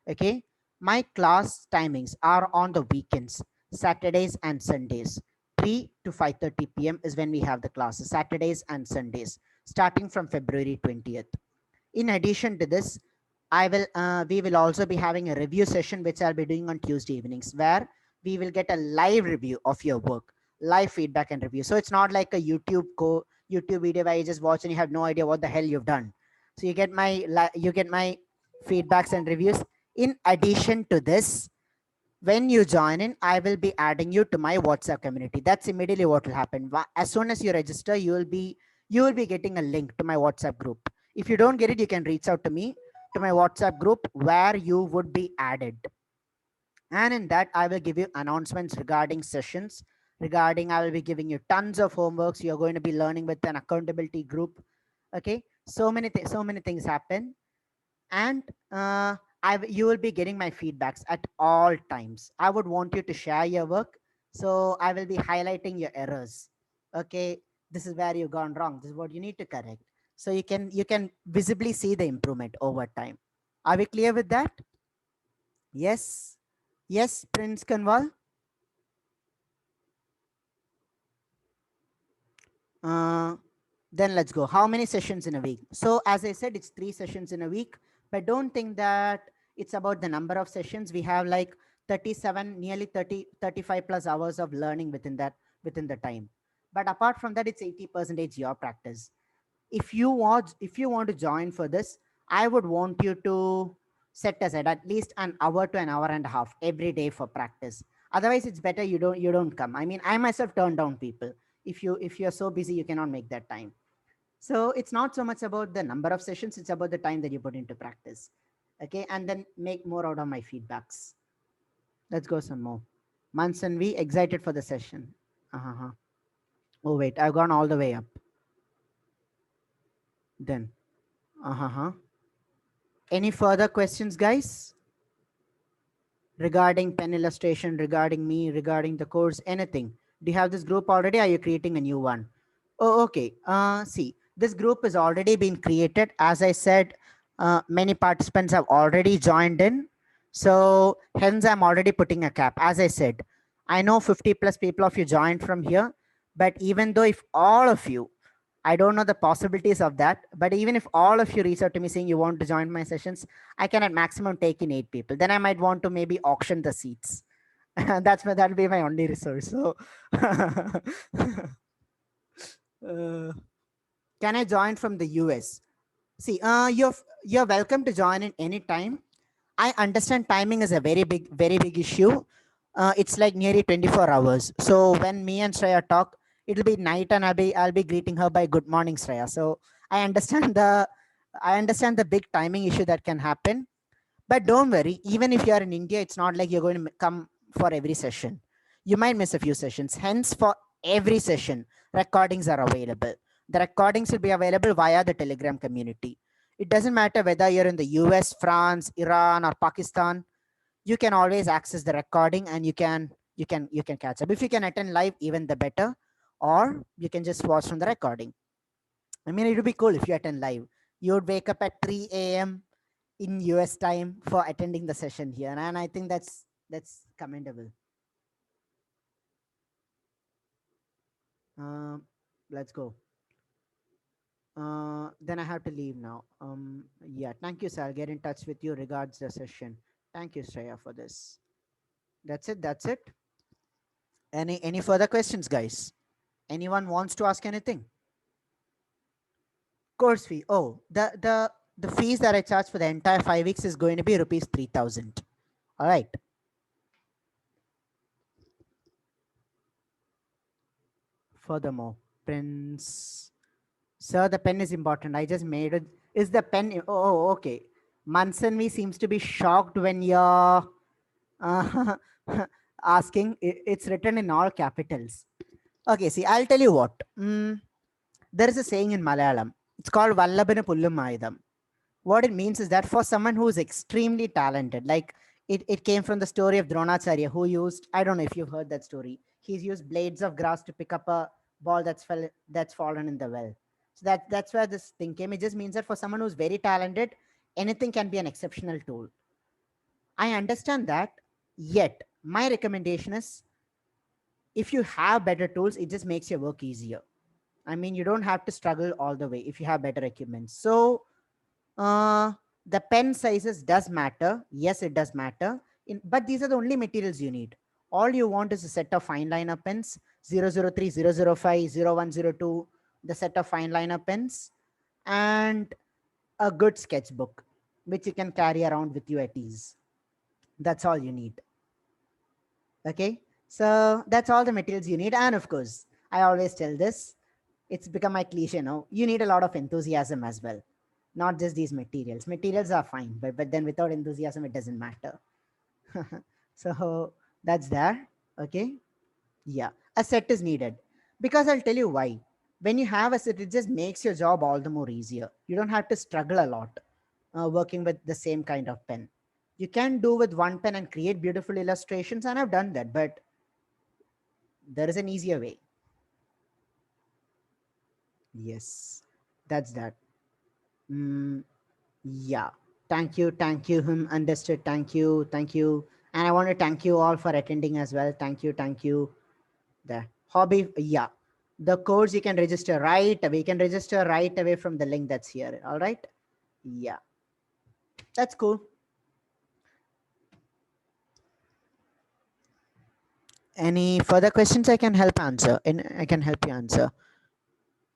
Okay. My class timings are on the weekends, Saturdays and Sundays. 3 to 5:30 p.m. is when we have the classes, Saturdays and Sundays, starting from February 20th. In addition to this, we will also be having a review session, which I'll be doing on Tuesday evenings, where we will get a live review of your work, live feedback and review. So it's not like a YouTube video where you just watch and you have no idea what the hell you've done. So you get my feedbacks and reviews. In addition to this, when you join in, I will be adding you to my WhatsApp community. That's immediately what will happen. As soon as you register, you will be getting a link to my WhatsApp group. If you don't get it, you can reach out to me to my WhatsApp group where you would be added. And in that, I will give you announcements regarding sessions. I will be giving you tons of homeworks. You're going to be learning with an accountability group. Okay, so many things happen, and you will be getting my feedbacks at all times. I would want you to share your work, so I will be highlighting your errors. Okay, this is where you've gone wrong. This is what you need to correct. So you can visibly see the improvement over time. Are we clear with that? Yes. Yes, Prince Kanwal. Then let's go. How many sessions in a week? So as I said, it's 3 sessions in a week, but don't think that it's about the number of sessions. We have like 37, nearly 35 plus hours of learning within the time. But apart from that, it's 80% your practice. If you want to join for this, I would want you to set aside at least an hour to an hour and a half every day for practice. Otherwise, it's better you don't come. I mean, I myself turn down people. If you're so busy, you cannot make that time. So it's not so much about the number of sessions, it's about the time that you put into practice. Okay, and then make more out of my feedbacks. Let's go some more. Mansan V, excited for the session. Oh wait, I've gone all the way up. Then any further questions, guys, regarding pen illustration, regarding me, regarding the course, anything? Do you have this group already? Are you creating a new one? Oh, okay. See, this group has already been created. As I said, many participants have already joined in. So hence I'm already putting a cap. As I said, I know 50 plus people of you joined from here, but even though if all of you, I don't know the possibilities of that, but even if all of you reach out to me saying you want to join my sessions, I can at maximum take in 8 people. Then I might want to maybe auction the seats. That'll be my only resource. So Can I join from the US? See, you're welcome to join in any time. I understand timing is a very big issue. It's like nearly 24 hours. So when me and Shreya talk, it'll be night, and I'll be greeting her by good morning, Shreya. So I understand the big timing issue that can happen. But don't worry, even if you are in India, it's not like you're going to come for every session. You might miss a few sessions. Hence, for every session, recordings are available. The recordings will be available via the Telegram community. It doesn't matter whether you're in the US, France, Iran, or Pakistan. You can always access the recording, and you can catch up. If you can attend live, even the better, or you can just watch from the recording. I mean, it would be cool if you attend live. You would wake up at 3 a.m. in US time for attending the session here, and I think that's commendable. Let's go. Then I have to leave now. Yeah, thank you, sir. I'll get in touch with you regards the session. Thank you, Shreya, for this. That's it. Any further questions, guys? Anyone wants to ask anything? Course fee. Oh, the fees that I charge for the entire 5 weeks is going to be rupees 3,000. All right. Furthermore, Prince, sir, the pen is important. I just made it. Is the pen? Oh, okay. Mansanvi seems to be shocked when you're asking. It's written in all capitals. Okay, see, I'll tell you what. There is a saying in Malayalam. It's called Vallabhana Pullum Ayudam. What it means is that for someone who is extremely talented, like it came from the story of Dronacharya, who used, I don't know if you've heard that story. He's used blades of grass to pick up a ball that's fallen in the well. So that's where this thing came. It just means that for someone who's very talented, anything can be an exceptional tool. I understand that, yet my recommendation is, if you have better tools, it just makes your work easier. I mean, you don't have to struggle all the way if you have better equipment. So the pen sizes does matter. Yes, it does matter. But these are the only materials you need. All you want is a set of fine liner pens, 003, 005, 0102, the set of fine liner pens, and a good sketchbook, which you can carry around with you at ease. That's all you need. Okay, so that's all the materials you need. And of course, I always tell this, it's become my cliche now. You need a lot of enthusiasm as well. Not just these materials. Materials are fine, but then without enthusiasm, it doesn't matter. So that's there. Okay. Yeah. A set is needed, because I'll tell you why. When you have a set, it just makes your job all the more easier. You don't have to struggle a lot working with the same kind of pen. You can do with one pen and create beautiful illustrations, and I've done that, but there is an easier way. Yes, that's that. Yeah, thank you. Understood. Thank you. And I want to thank you all for attending as well. Thank you. The hobby, yeah, the course you can register right away. You can register right away from the link that's here. All right. Yeah, that's cool. Any further questions I can help answer? And I can help you answer.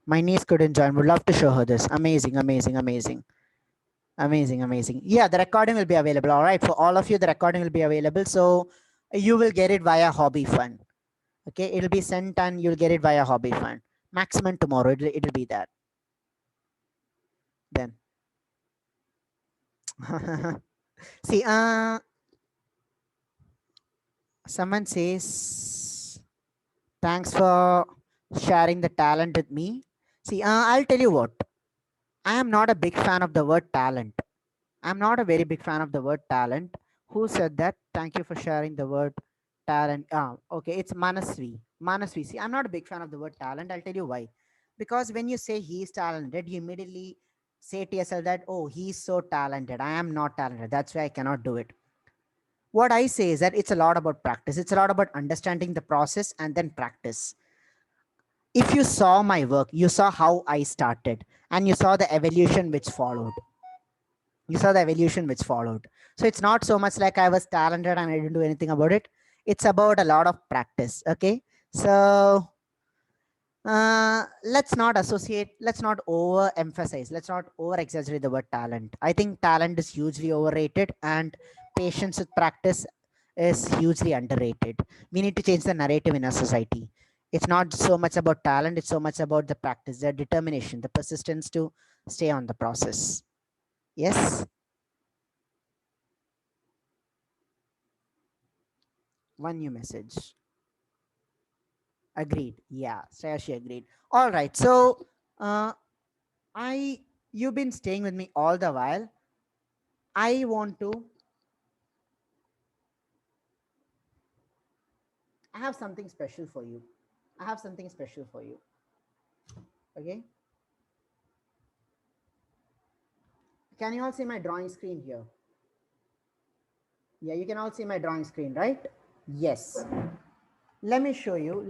My niece couldn't join. Would love to show her this. Amazing. Yeah, the recording will be available. All right, for all of you, the recording will be available. So you will get it via Hobby Fund. Okay, it'll be sent and you'll get it via Hobby Fund. Maximum tomorrow, it'll be that. Then. See, someone says, thanks for sharing the talent with me. See, I'll tell you what. I am not a big fan of the word talent. I'm not a very big fan of the word talent. Who said that? Thank you for sharing the word talent. Okay, it's Manasvi. See, I'm not a big fan of the word talent. I'll tell you why. Because when you say he's talented, you immediately say to yourself that, oh, he's so talented. I am not talented. That's why I cannot do it. What I say is that it's a lot about practice. It's a lot about understanding the process and then practice. If you saw my work, you saw how I started and you saw the evolution which followed. So it's not so much like I was talented and I didn't do anything about it. It's about a lot of practice. Okay. So let's not associate, let's not overemphasize, let's not over exaggerate the word talent. I think talent is hugely overrated and patience with practice is hugely underrated. We need to change the narrative in our society. It's not so much about talent, it's so much about the practice, the determination, the persistence to stay on the process. Yes. One new message. Agreed. Yeah, Shreya, agreed. All right. So you've been staying with me all the while. I have something special for you. I have something special for you. Okay. Can you all see my drawing screen here? Yeah, you can all see my drawing screen, right? Yes. Let me show you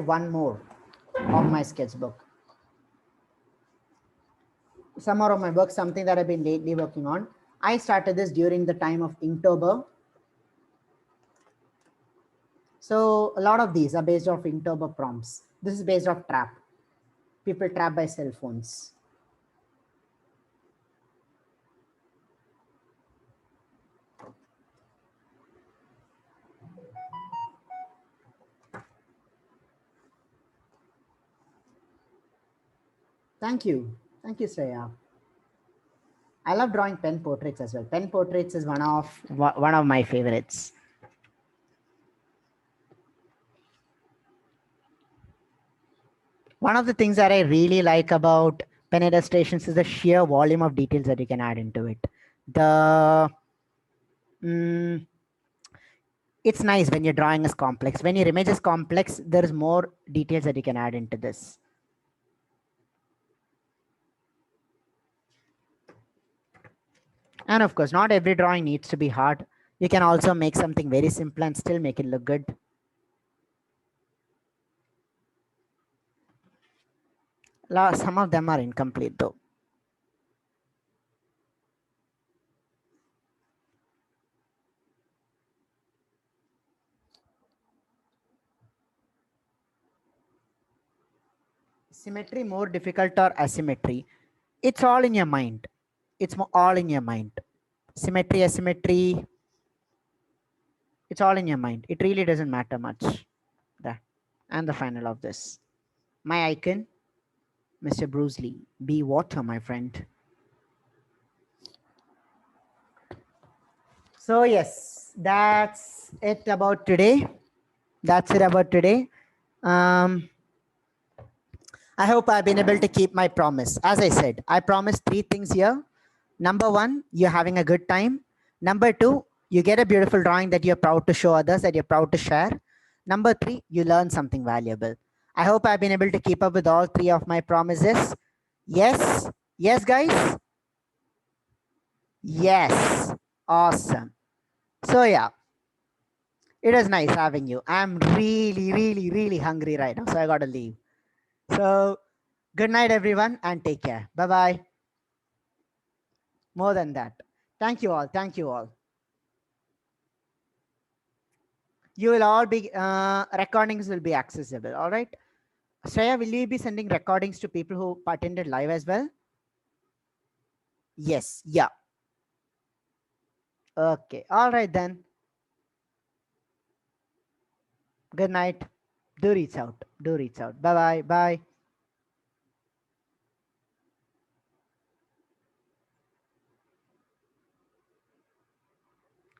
one more of my sketchbook. Some more of my work, something that I've been lately working on. I started this during the time of Inktober. So a lot of these are based off Inktober prompts. This is based off trap. People trapped by cell phones. Thank you. Thank you, Shreya. I love drawing pen portraits as well. Pen portraits is one of my favorites. One of the things that I really like about pen illustrations is the sheer volume of details that you can add into it. It's nice when your drawing is complex. When your image is complex, there's more details that you can add into this. And of course, not every drawing needs to be hard. You can also make something very simple and still make it look good. Some of them are incomplete though. Symmetry more difficult or asymmetry? It's all in your mind. It's all in your mind. Symmetry, asymmetry, it's all in your mind. It really doesn't matter much. And the final of this. My icon, Mr. Bruce Lee. Be water, my friend. So yes, that's it about today. I hope I've been able to keep my promise. As I said, I promised 3 things here. Number 1, you're having a good time. Number 2, you get a beautiful drawing that you're proud to show others, that you're proud to share. Number 3, you learn something valuable. I hope I've been able to keep up with all 3 of my promises. Yes? Yes, guys? Yes. Awesome. So yeah, it was nice having you. I'm really, really, really hungry right now, so I gotta leave. So good night, everyone, and take care. Bye-bye. More than that. Thank you all. Thank you all. You will all be, recordings will be accessible. All right. Shreya, will you be sending recordings to people who attended live as well? Yes. Yeah. Okay. All right then. Good night. Do reach out. Do reach out. Bye-bye. Bye.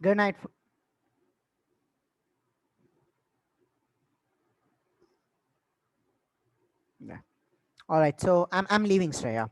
Good night. Yeah. All right. So I'm leaving, Shreya.